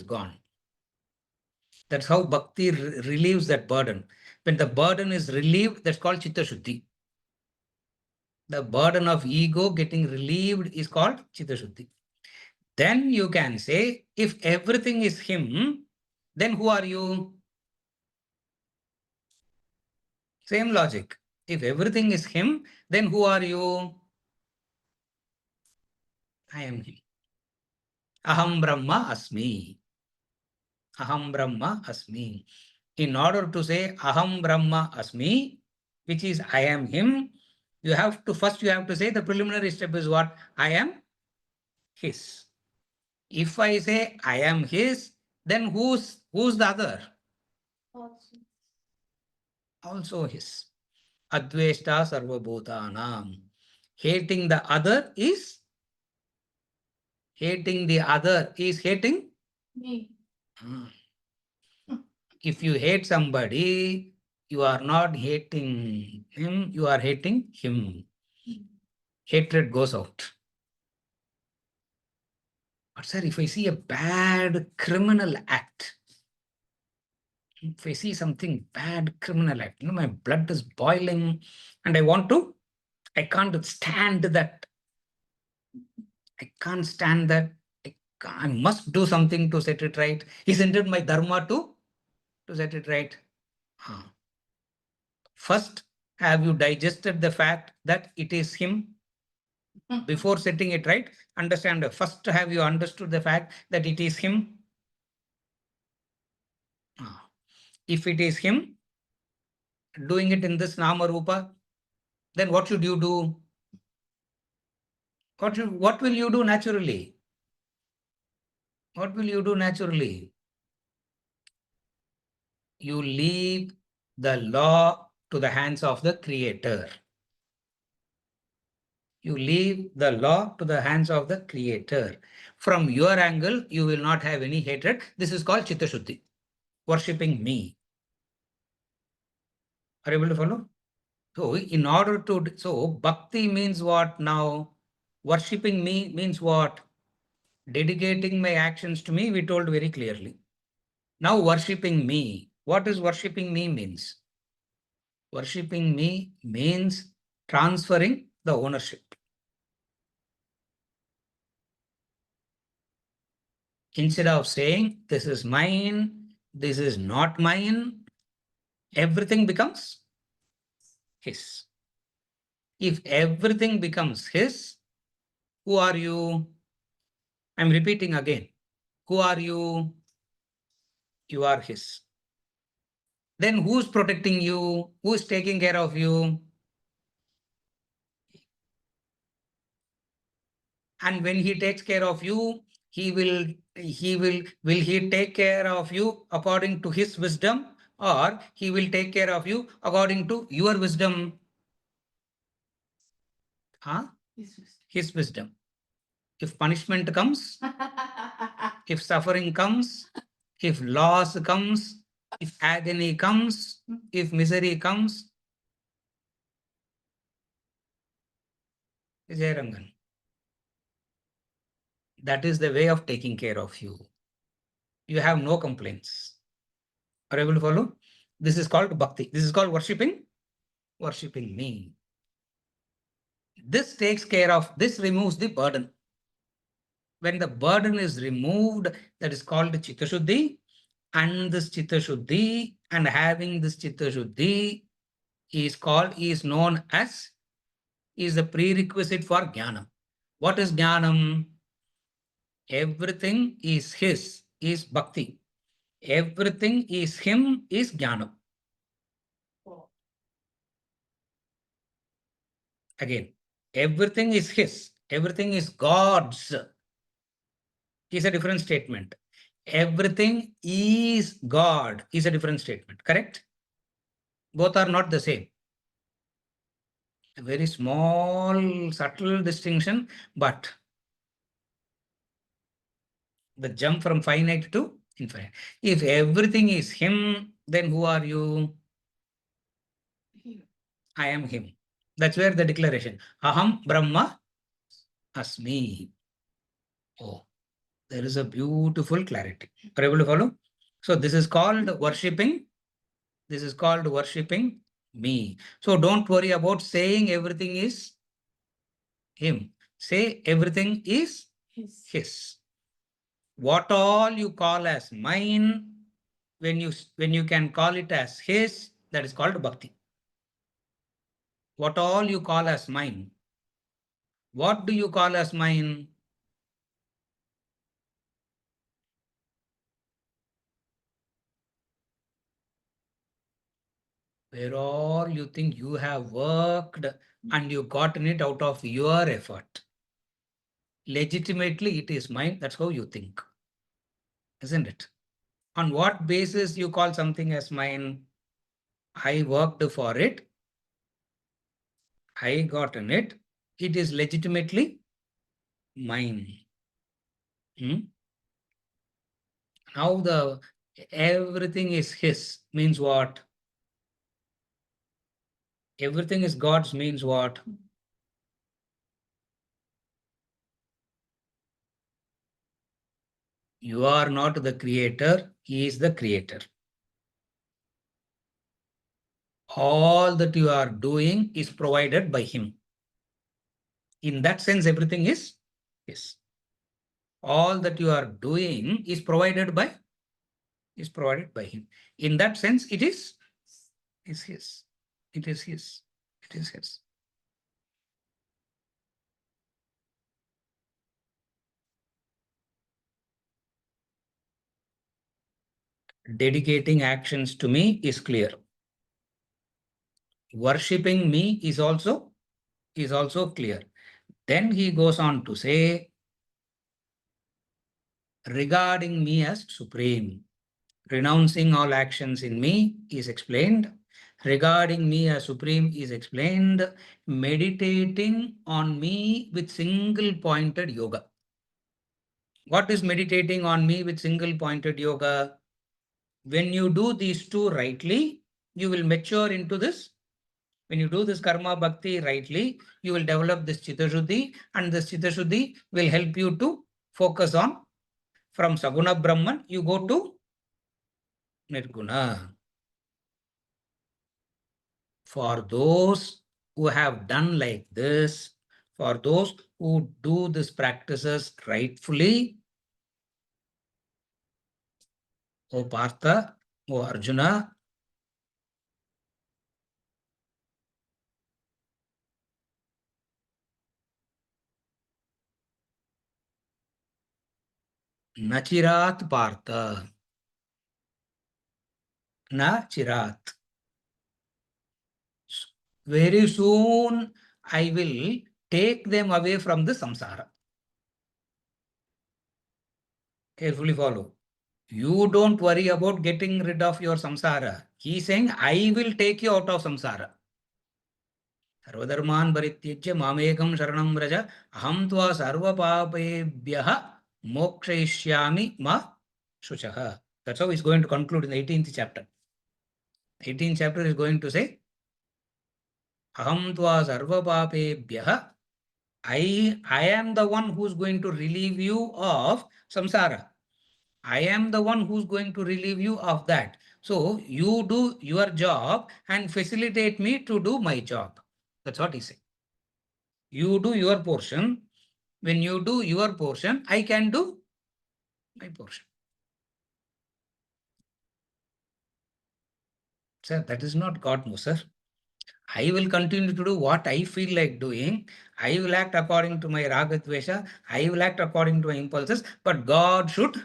gone. That's how bhakti relieves that burden. When the burden is relieved, that's called chitta shuddhi. The burden of ego getting relieved is called chitta shuddhi. Then you can say, if everything is him, then who are you? Same logic. If everything is him, then who are you? I am him. Aham Brahma Asmi. Aham Brahma Asmi. In order to say Aham Brahma Asmi, which is I am him, you have to say the preliminary step is what? I am his. If I say I am his, then who's the other? Also his. Adveshta Sarvabhutanam. Hating the other is hating me. If you hate somebody, you are not hating him, you are hating him. Hatred goes out. But sir, if I see a bad criminal act, if I see something bad criminal act, my blood is boiling and I can't stand that. I can't stand that. I must do something to set it right. Isn't it my dharma to set it right? First, have you digested the fact that it is him? Before setting it right, understand. First, have you understood the fact that it is him? If it is him doing it in this nama rupa, then what should you do? What will you do naturally? What will you do naturally? You leave the law to the hands of the creator. You leave the law to the hands of the creator. From your angle, you will not have any hatred. This is called chitta shuddhi, worshipping me. Are you able to follow? So bhakti means what now? Worshipping me means what? Dedicating my actions to me, we told very clearly. Now worshipping me. What is worshipping me means? Worshipping me means transferring the ownership. Instead of saying, this is mine, this is not mine, everything becomes his. If everything becomes his, who are you? I'm repeating again. Who are you? You are his. Then who's protecting you? Who's taking care of you? And when he takes care of you, will he take care of you according to his wisdom, or he will take care of you according to your wisdom? Huh? His wisdom. If punishment comes, if suffering comes, if loss comes, if agony comes, if misery comes, Jayarangan, that is the way of taking care of you. You have no complaints. Are you able to follow? This is called bhakti. This is called worshipping me. This takes care of, this removes the burden. When the burden is removed, that is called Chitta Shuddhi. And this Chitta Shuddhi, and having this Chitta Shuddhi is known as, is the prerequisite for Jnanam. What is Jnanam? Everything is his, is bhakti. Everything is him, is Jnanam. Again, everything is his, everything is God's, is a different statement. Everything is God is a different statement, correct? Both are not the same. A very small, subtle distinction, but the jump from finite to infinite. If everything is him, then who are you? I am him. That's where the declaration, Aham Brahma Asmi. Oh, there is a beautiful clarity. Are you able to follow? So this is called worshipping. This is called worshipping me. So don't worry about saying everything is him. Say everything is his. What all you call as mine, when you can call it as his, that is called bhakti. What all you call as mine. What do you call as mine? Where all you think you have worked and you gotten it out of your effort. Legitimately, it is mine. That's how you think. Isn't it? On what basis you call something as mine? I worked for it. I gotten it. It is legitimately mine. Now the everything is his means what? Everything is God's means what? You are not the creator, he is the creator. All that you are doing is provided by him. In that sense, everything is his. All that you are doing is provided by him. In that sense, it is his. It is his. It is his. Dedicating actions to me is clear. Worshipping me is also clear. Then he goes on to say, regarding me as supreme, renouncing all actions in me is explained. Regarding me as supreme is explained. Meditating on me with single pointed yoga. What is meditating on me with single pointed yoga? When you do these two rightly, you will mature into this. When you do this karma bhakti rightly, you will develop this chitta shuddhi, and this chitta shuddhi will help you to focus on, from Saguna Brahman, you go to Nirguna. For those who have done like this, for those who do these practices rightfully, O Partha, O Arjuna, Nachirat Partha, Nachirat. Very soon I will take them away from the samsara. Carefully follow. You don't worry about getting rid of your samsara. He is saying, I will take you out of samsara. Sarvadharman parityajya mamekam sharanam vraja aham tva sarva papebhyaha mokshayishyami ma shuchaha. That's how he's going to conclude in the 18th chapter. 18th chapter is going to say, aham tva sarva papebhyaha. I am the one who's going to relieve you of samsara. I am the one who's going to relieve you of that. So you do your job and facilitate me to do my job. That's what he said. You do your portion. When you do your portion, I can do my portion. Sir, that is not God, no, sir. I will continue to do what I feel like doing. I will act according to my raga dvesha. I will act according to my impulses. But God should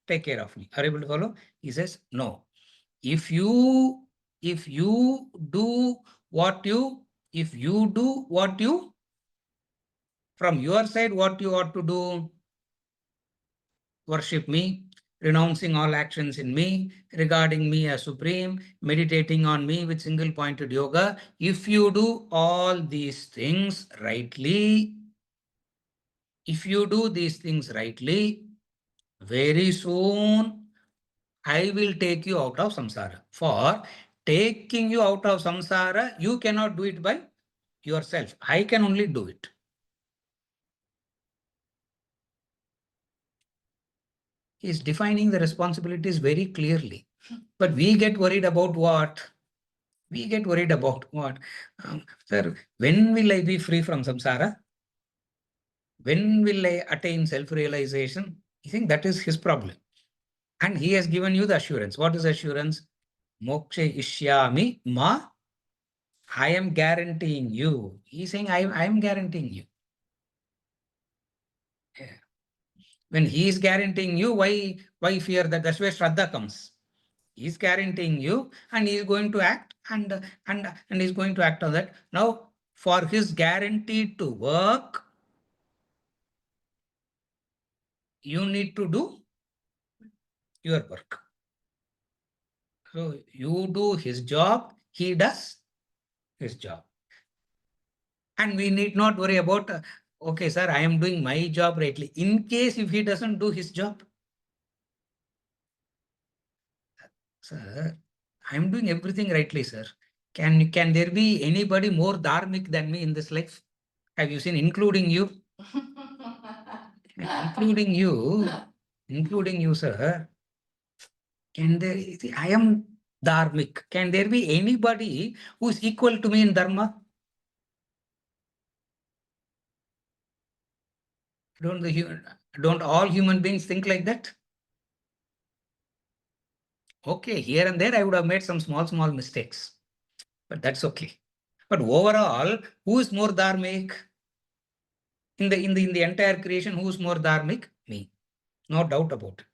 take care of me. Are you able to follow? He says, no. If you do what you, from your side, what you ought to do, worship me, renouncing all actions in me, regarding me as supreme, meditating on me with single pointed yoga. If you do all these things rightly, very soon I will take you out of samsara. For taking you out of samsara, you cannot do it by yourself. I can only do it. He is defining the responsibilities very clearly. But we get worried about what? Sir, when will I be free from samsara? When will I attain self-realization? I think that is his problem. And he has given you the assurance. What is assurance? Moksha ishyami ma. I am guaranteeing you. He's saying, I am guaranteeing you. Yeah. When he is guaranteeing you, why fear that? That's where Shraddha comes. He is guaranteeing you and he is going to act and he's going to act on that. Now, for his guarantee to work, you need to do your work. So you do his job, he does his job. And we need not worry about, okay, sir, I am doing my job rightly. In case if he doesn't do his job, sir, I am doing everything rightly, sir. Can there be anybody more dharmic than me in this life? Have you seen, including you? including you, sir. Can there, I am dharmic. Can there be anybody who is equal to me in dharma? Don't all human beings think like that? Okay, here and there I would have made some small mistakes, but that's okay. But overall, who is more dharmic? In the entire creation, who is more dharmic? Me. No doubt about it.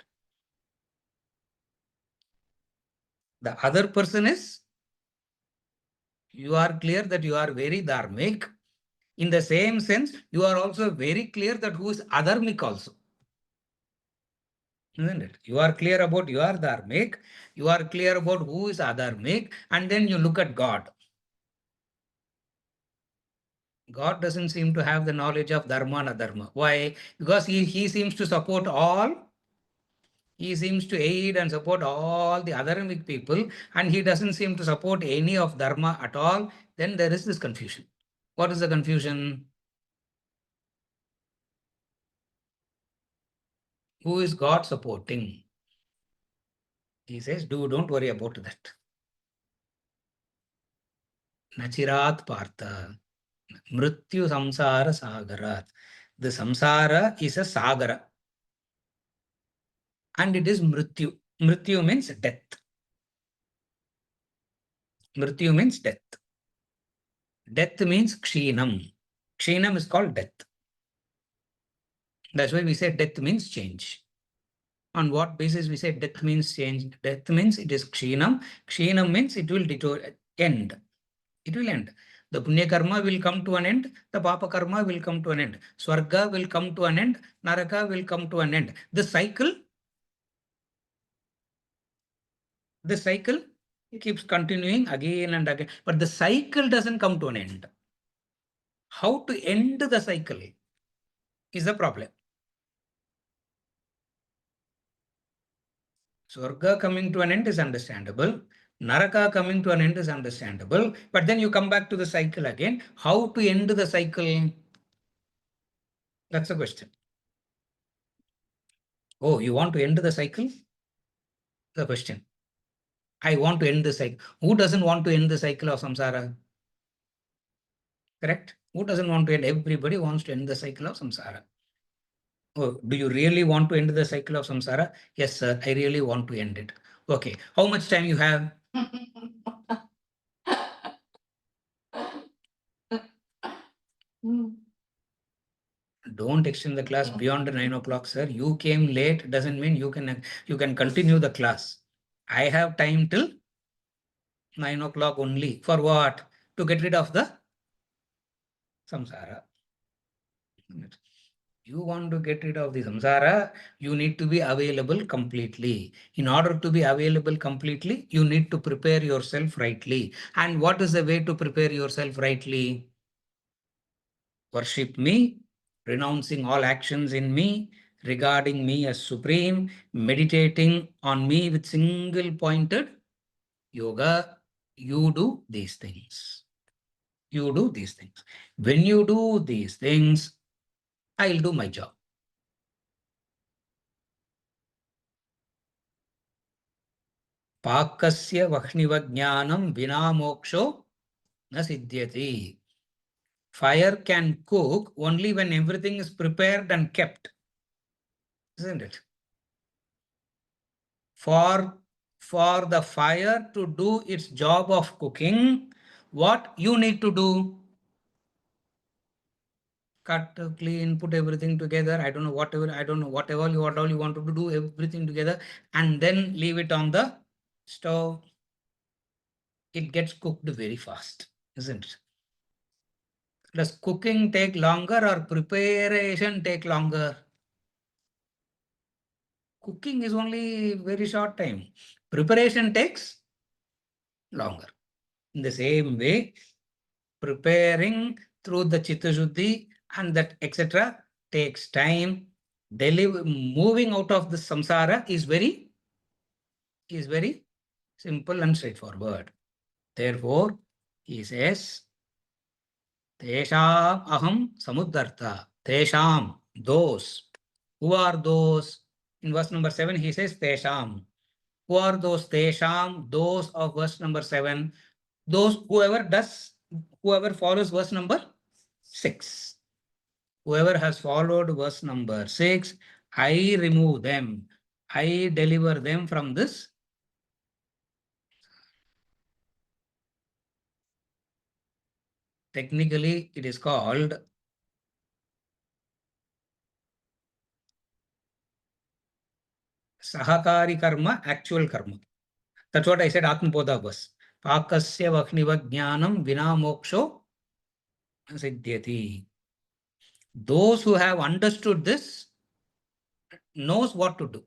The other person is, you are clear that you are very dharmic. In the same sense, you are also very clear that who is adharmic also. Isn't it? You are clear about you are dharmic, you are clear about who is adharmic, and then you look at God. God doesn't seem to have the knowledge of dharma and adharma. Why? Because he seems to support all. He seems to aid and support all the adharmic people, and he doesn't seem to support any of dharma at all. Then there is this confusion. What is the confusion? Who is God supporting? He says, don't worry about that. Nachirat partha. Mrityu samsara sagarat. The samsara is a sagara. And it is mrityu. Mrityu means death. Mrityu means death. Death means kshinam. Kshinam is called death. That's why we say death means change. On what basis we say death means change? Death means it is kshinam. Kshinam means it will end. It will end. The punya karma will come to an end, the papa karma will come to an end. Swarga will come to an end, naraka will come to an end. The cycle keeps continuing again and again, but the cycle doesn't come to an end. How to end the cycle is the problem. Swarga coming to an end is understandable. Naraka coming to an end is understandable. But then you come back to the cycle again. How to end the cycle? That's the question. Oh, you want to end the cycle? The question. I want to end the cycle. Who doesn't want to end the cycle of samsara? Correct? Who doesn't want to end? Everybody wants to end the cycle of samsara. Oh, do you really want to end the cycle of samsara? Yes, sir. I really want to end it. Okay. How much time you have? Don't extend the class beyond 9 o'clock, sir. You came late doesn't mean you can continue the class. I have time till 9 o'clock only. For what? To get rid of the samsara. You want to get rid of the samsara, you need to be available completely. In order to be available completely, you need to prepare yourself rightly. And what is the way to prepare yourself rightly? Worship me, renouncing all actions in me, regarding me as supreme, meditating on me with single pointed yoga. You do these things. You do these things. When you do these things, I'll do my job. Pakasya vahniva vina moksho na siddhyati. Fire can cook only when everything is prepared and kept. Isn't it? For the fire to do its job of cooking, what you need to do? Cut, clean, put everything together. I don't know whatever you want to do, everything together, and then leave it on the stove. It gets cooked very fast, isn't it? Does cooking take longer or preparation take longer? Cooking is only very short time. Preparation takes longer. In the same way, preparing through the Chitta-Shuddhi and that etc. takes time. Moving out of the samsara is very simple and straightforward. Therefore, he says, Tesham aham samuddartha. Tesham, those. Who are those? In verse number 7, he says, Tesham. Who are those Tesham? Those of verse number 7. Those whoever follows verse number 6. Whoever has followed verse number 6, I remove them. I deliver them from this. Technically, it is called Sahakari karma, actual karma. That's what I said, Atmapodha was. Pakasya vakniva jnanam vina moksho siddhyati. Those who have understood this knows what to do.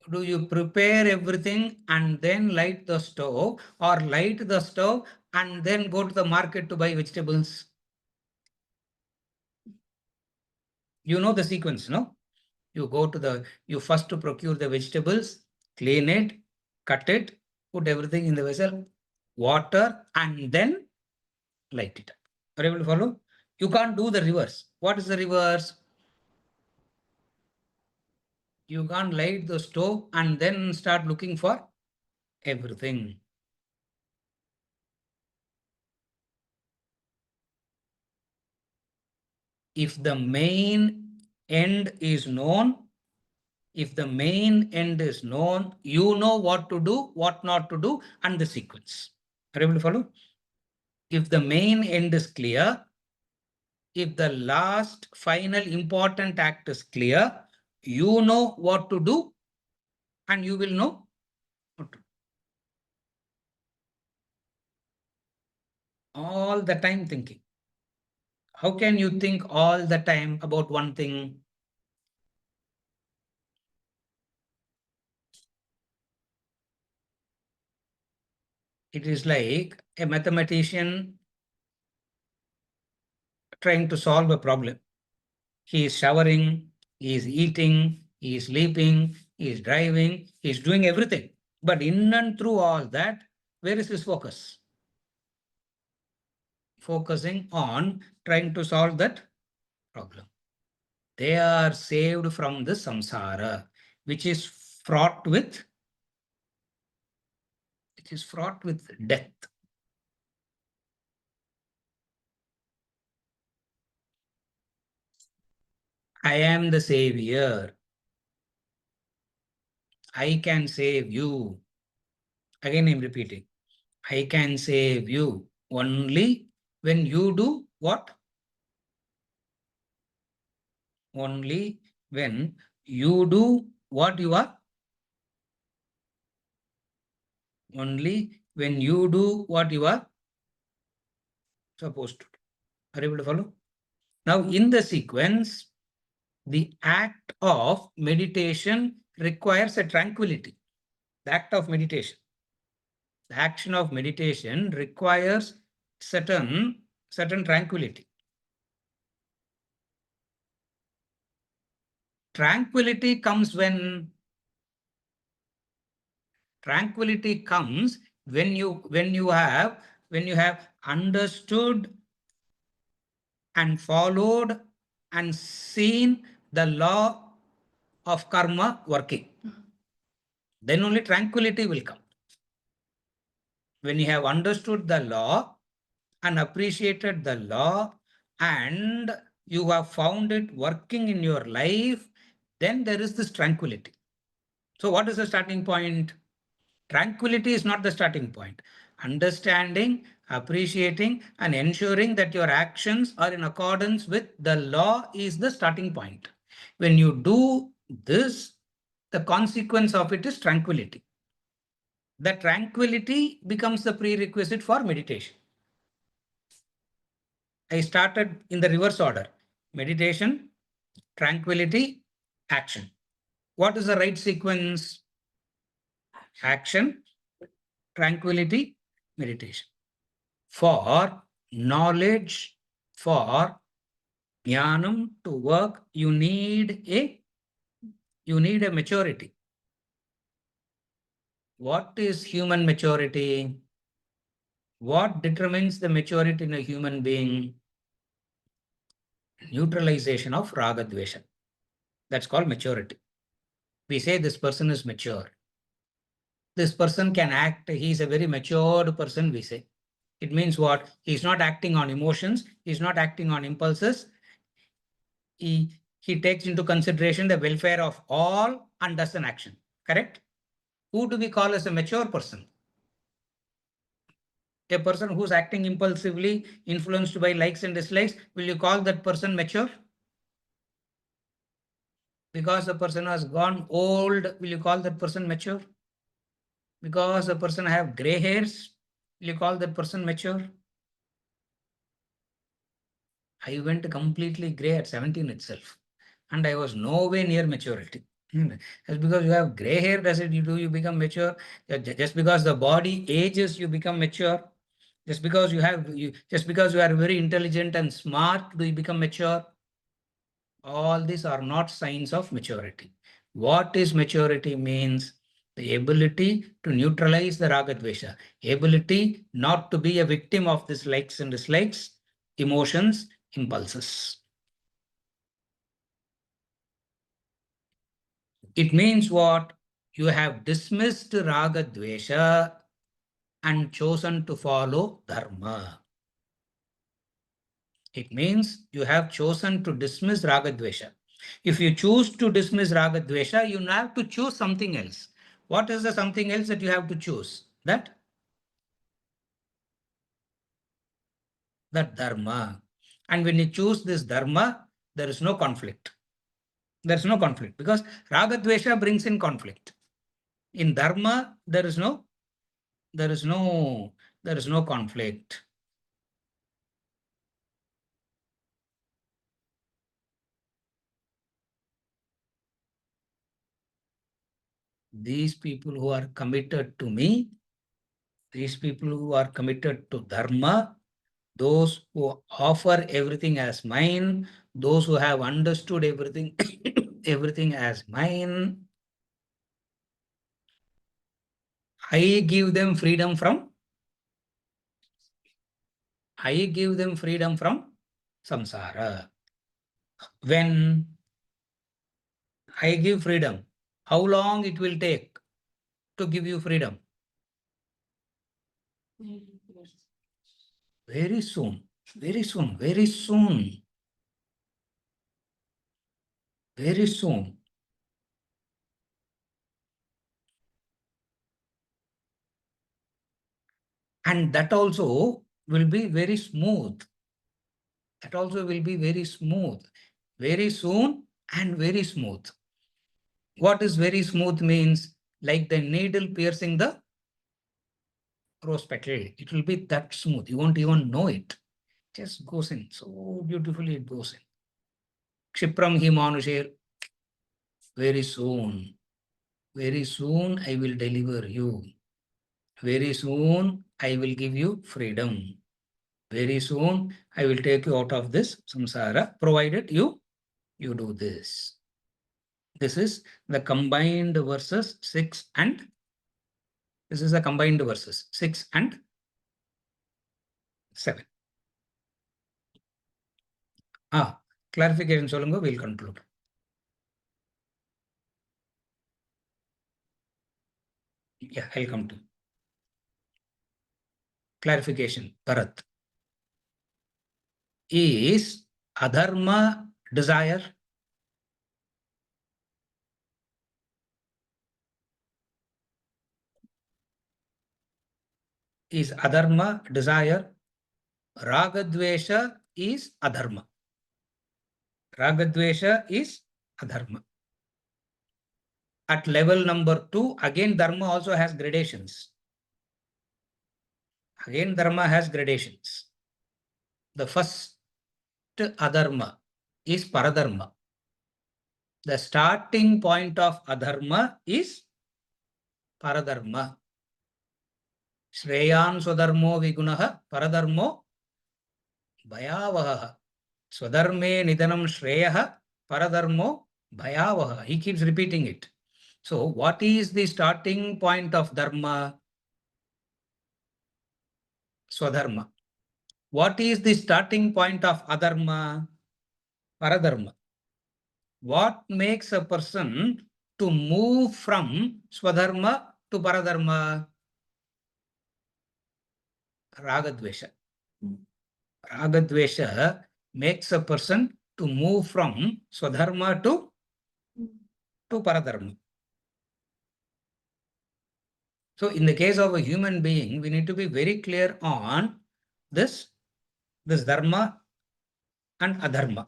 Do you prepare everything and then light the stove, or light the stove and then go to the market to buy vegetables? You know the sequence, no? You first to procure the vegetables, clean it, cut it, put everything in the vessel, water, and then light it up. Are you able to follow? You can't do the reverse. What is the reverse? You can't light the stove and then start looking for everything. If the main end is known, you know what to do, what not to do, and the sequence. Are you able to follow? If the main end is clear, if the last final important act is clear, you know what to do and you will know what to do. All the time thinking. How can you think all the time about one thing? It is like a mathematician trying to solve a problem. He is showering, he is eating, he is sleeping, he is driving, he is doing everything. But in and through all that, where is his focus? Focusing on trying to solve that problem. They are saved from the samsara, which is fraught with, death. I am the savior. I can save you. Again, I'm repeating. I can save you only when you do what? Only when you do what you are. Only when you do what you are supposed to do. Are you able to follow? Now, in the sequence, the act of meditation requires a tranquility. The act of meditation. The action of meditation requires certain tranquility. Tranquility comes when you have understood and followed and seen the law of karma working. Then only tranquility will come. When you have understood the law and appreciated the law and you have found it working in your life, then there is this tranquility. So what is the starting point? Tranquility is not the starting point. Understanding, appreciating, and ensuring that your actions are in accordance with the law is the starting point. When you do this, the consequence of it is tranquility. The tranquility becomes the prerequisite for meditation. I started in the reverse order. Meditation, tranquility, action. What is the right sequence? Action, tranquility, meditation. For knowledge, for jnanam to work, you need a maturity. What is human maturity? What determines the maturity in a human being? Neutralization of raga dvesha. That's called maturity. We say this person is mature. This person can act, he is a very matured person, we say. It means what? He's not acting on emotions, he's not acting on impulses. He takes into consideration the welfare of all and does an action. Correct? Who do we call as a mature person? A person who's acting impulsively, influenced by likes and dislikes, will you call that person mature? Because the person has gone old, will you call that person mature? Because the person have gray hairs, will you call that person mature? I went completely gray at 17 itself, and I was nowhere near maturity. Just because you have gray hair, does it you become mature? Just because the body ages, you become mature. Just because you are very intelligent and smart, do you become mature? All these are not signs of maturity. What is maturity means? The ability to neutralize the raga dvesha, ability not to be a victim of these likes and dislikes, emotions, impulses. It means what? You have dismissed raga dvesha and chosen to follow dharma. It means you have chosen to dismiss raga dvesha. If you choose to dismiss raga dvesha, you have to choose something else. What is the something else that you have to choose? That dharma. And when you choose this dharma, there is no conflict. There is no conflict because raga dvesha brings in conflict. In dharma, there is no conflict. these people who are committed to me, these people who are committed to dharma, those who offer everything as mine, those who have understood everything, everything as mine, I give them freedom from samsara. When I give freedom, how long it will take to give you freedom? Very soon, very soon, very soon, very soon. And that also will be very smooth. That also will be very smooth. Very soon and very smooth. What is very smooth means? Like the needle piercing the rose petal. It will be that smooth. You won't even know it. Just goes in. So beautifully it goes in. Kshipram hi manusher. Very soon. Very soon I will deliver you. Very soon I will give you freedom. Very soon I will take you out of this samsara, provided you do this. This is the combined verses 6 and this is the combined verses 6 and 7. Clarification solunga, we'll conclude. Yeah, I'll come to clarification. Bharat. Is adharma desire? Is adharma desire? Ragadvesha is adharma. Ragadvesha is adharma. At level number 2, again dharma also has gradations. Again dharma has gradations. The first adharma is paradharma. The starting point of adharma is paradharma. Shreyan swadharmo vigunaha paradharmo bhayavaha. Swadharme nidanam shreyaha paradharmo bhayavaha. He keeps repeating it. So what is the starting point of dharma? Swadharma. What is the starting point of adharma? Paradharma. What makes a person to move from swadharma to paradharma? Ragadvesha. Ragadvesha makes a person to move from swadharma to paradharma. So in the case of a human being, we need to be very clear on this dharma and adharma.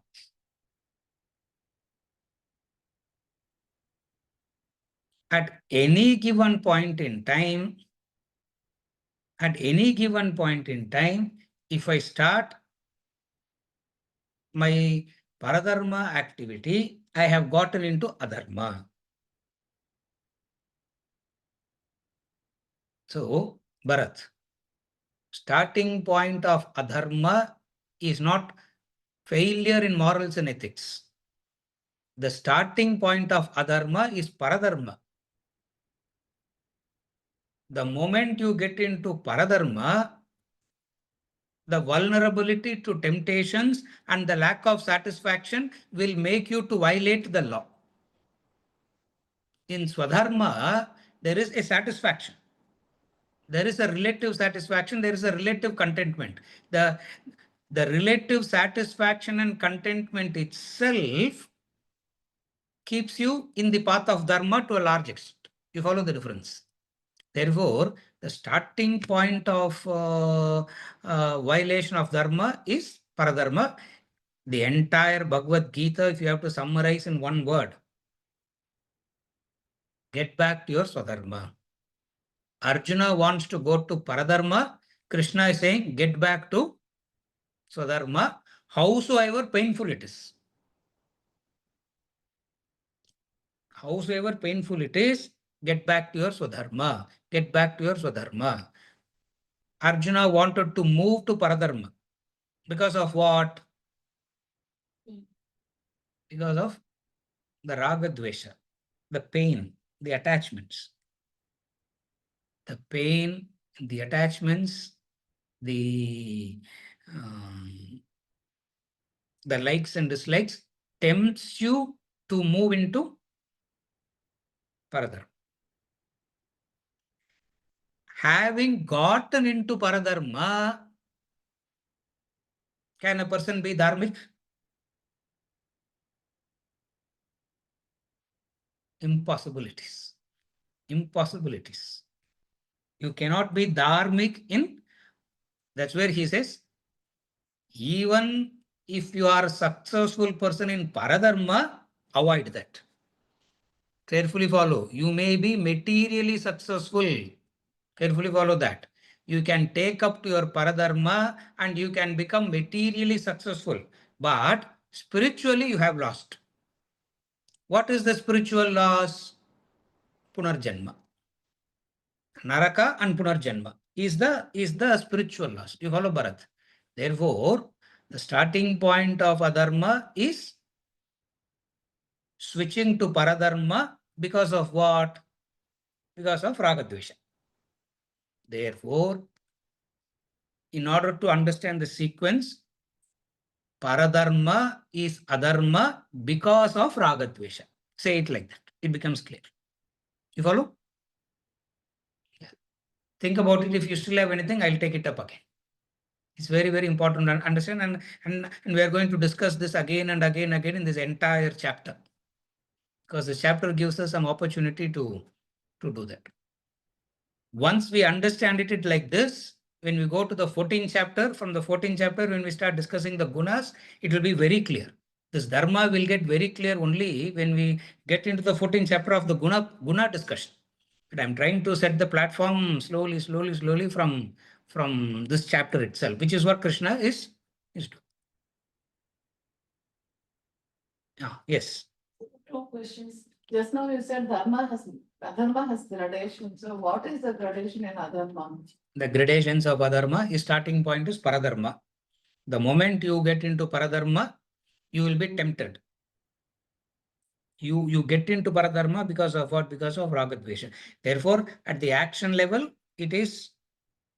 At any given point in time, if I start my paradharma activity, I have gotten into adharma. So, Bharat, starting point of adharma is not failure in morals and ethics. The starting point of adharma is paradharma. The moment you get into paradharma, the vulnerability to temptations and the lack of satisfaction will make you to violate the law. In Swadharma, there is a satisfaction. There is a relative satisfaction, there is a relative contentment. The relative satisfaction and contentment itself keeps you in the path of dharma to a large extent. You follow the difference. Therefore, the starting point of violation of dharma is paradharma. The entire Bhagavad Gita, if you have to summarize in one word, get back to your swadharma. Arjuna wants to go to paradharma. Krishna is saying, get back to swadharma, howsoever painful it is. Howsoever painful it is, Get back to your Swadharma. Get back to your Swadharma. Arjuna wanted to move to Paradharma. Because of what? Because of the Raga Dvesha, the pain, the attachments. The pain, the attachments, the likes and dislikes tempts you to move into Paradharma. Having gotten into Paradharma, can a person be dharmic? Impossibilities. Impossibilities. You cannot be dharmic in, that's where he says, even if you are a successful person in Paradharma, avoid that. Carefully follow. You may be materially successful. Carefully follow that. You can take up to your Paradharma and you can become materially successful. But spiritually, you have lost. What is the spiritual loss? Punarjanma. Naraka and Punarjanma is the spiritual loss. You follow Bharat. Therefore, the starting point of adharma is switching to paradharma because of what? Because of ragadvesha. Therefore, in order to understand the sequence, paradharma is adharma because of ragadvesha. Say it like that. It becomes clear. You follow? Yeah. Think about it. If you still have anything, I'll take it up again. It's very, very important to understand. And we are going to discuss this again and again in this entire chapter. Because the chapter gives us some opportunity to do that. Once we understand it like this, when we go to the 14th chapter, from the 14th chapter, when we start discussing the gunas, it will be very clear. This dharma will get very clear only when we get into the 14th chapter of the guna discussion. But I'm trying to set the platform slowly from this chapter itself, which is what Krishna is doing. Yes. Two questions. Just now you said adharma has gradation. So what is the gradation in adharma? The gradations of adharma, his starting point is paradharma. The moment you get into paradharma, you will be tempted. You get into paradharma because of what? Because of ragadvesha. Therefore, at the action level, it is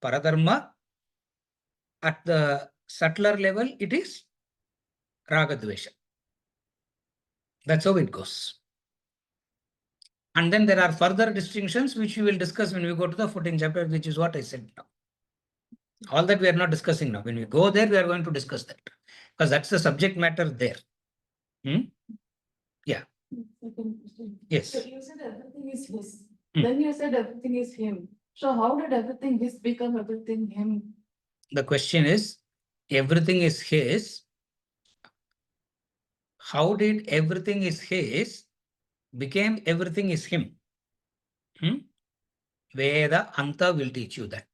paradharma. At the subtler level, it is ragadvesha. That's how it goes. And then there are further distinctions which we will discuss when we go to the 14th chapter, which is what I said now. All that we are not discussing now. When we go there, we are going to discuss that. Because that's the subject matter there. Yeah. Yes. So you said everything is his. Then you said everything is him. So how did everything his become everything him? The question is, everything is his. How did everything is his became everything is him? Veda Anta will teach you that.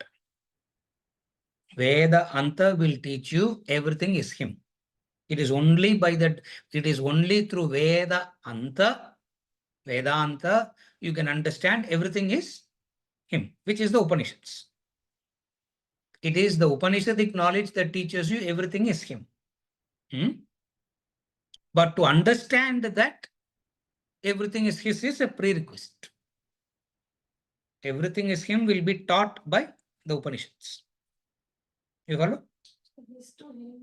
Veda Anta will teach you everything is him. It is only by that, it is only through Veda Anta, Vedanta, you can understand everything is him, which is the Upanishads. It is the Upanishadic knowledge that teaches you everything is him. But to understand that everything is his is a prerequisite. Everything is him will be taught by the Upanishads. You follow? This to him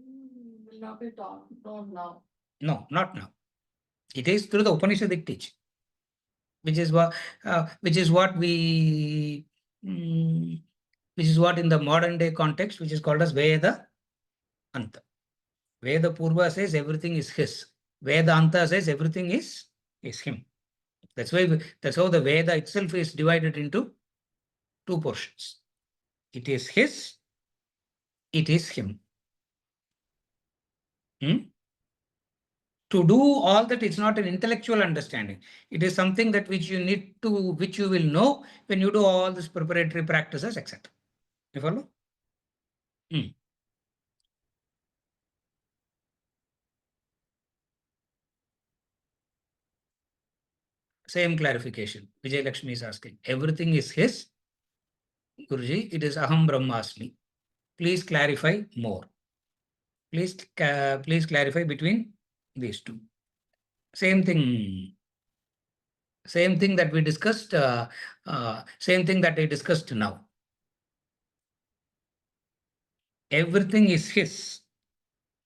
will not be taught now. No, not now. It is through the Upanishadic teaching, which is what we which is what in the modern day context, which is called as Veda Anta. Veda Purva says everything is his. Veda Anta says everything is him. That's how the Veda itself is divided into two portions. It is his, it is him. To do all that, it's not an intellectual understanding. It is something that which you will know when you do all these preparatory practices, etc. You follow? Same clarification. Vijay Lakshmi is asking. Everything is his. Guruji, it is Aham Brahmasmi. Please clarify more. Please clarify between these two. Same thing. Same thing that we discussed. Same thing that I discussed now. Everything is his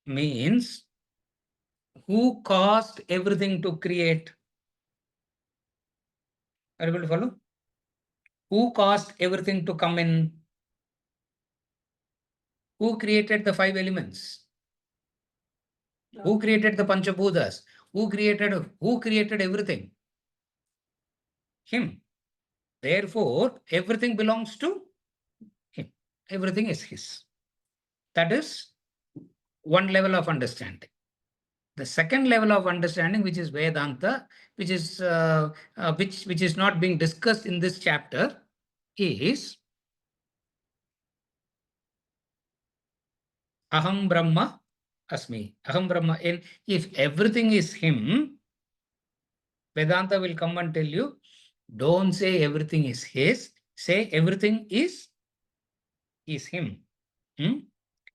means who caused everything to create? Are you able to follow? Who caused everything to come in? Who created the 5 elements? Who created the Panchabhutas? Who created everything? Him. Therefore, everything belongs to him. Everything is his. That is one level of understanding. The second level of understanding, which is Vedanta, which is which is not being discussed in this chapter, is Aham Brahma Asmi. Aham Brahma. If everything is him, Vedanta will come and tell you, don't say everything is his, say everything is him. Hmm?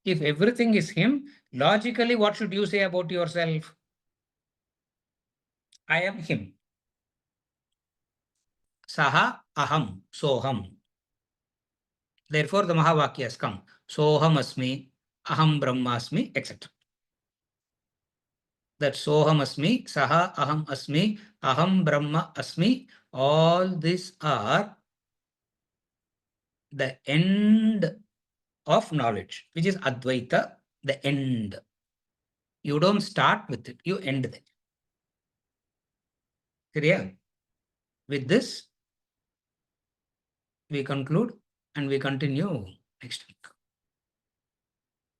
If everything is him, logically, what should you say about yourself? I am him. Saha aham, soham. Therefore, the Mahavakya has come. Soham asmi, aham brahmasmi, etc. That soham asmi, saha aham asmi, aham brahma asmi, all these are the end of knowledge, which is Advaita, the end. You don't start with it, you end there. Clear? With this, we conclude and we continue next week.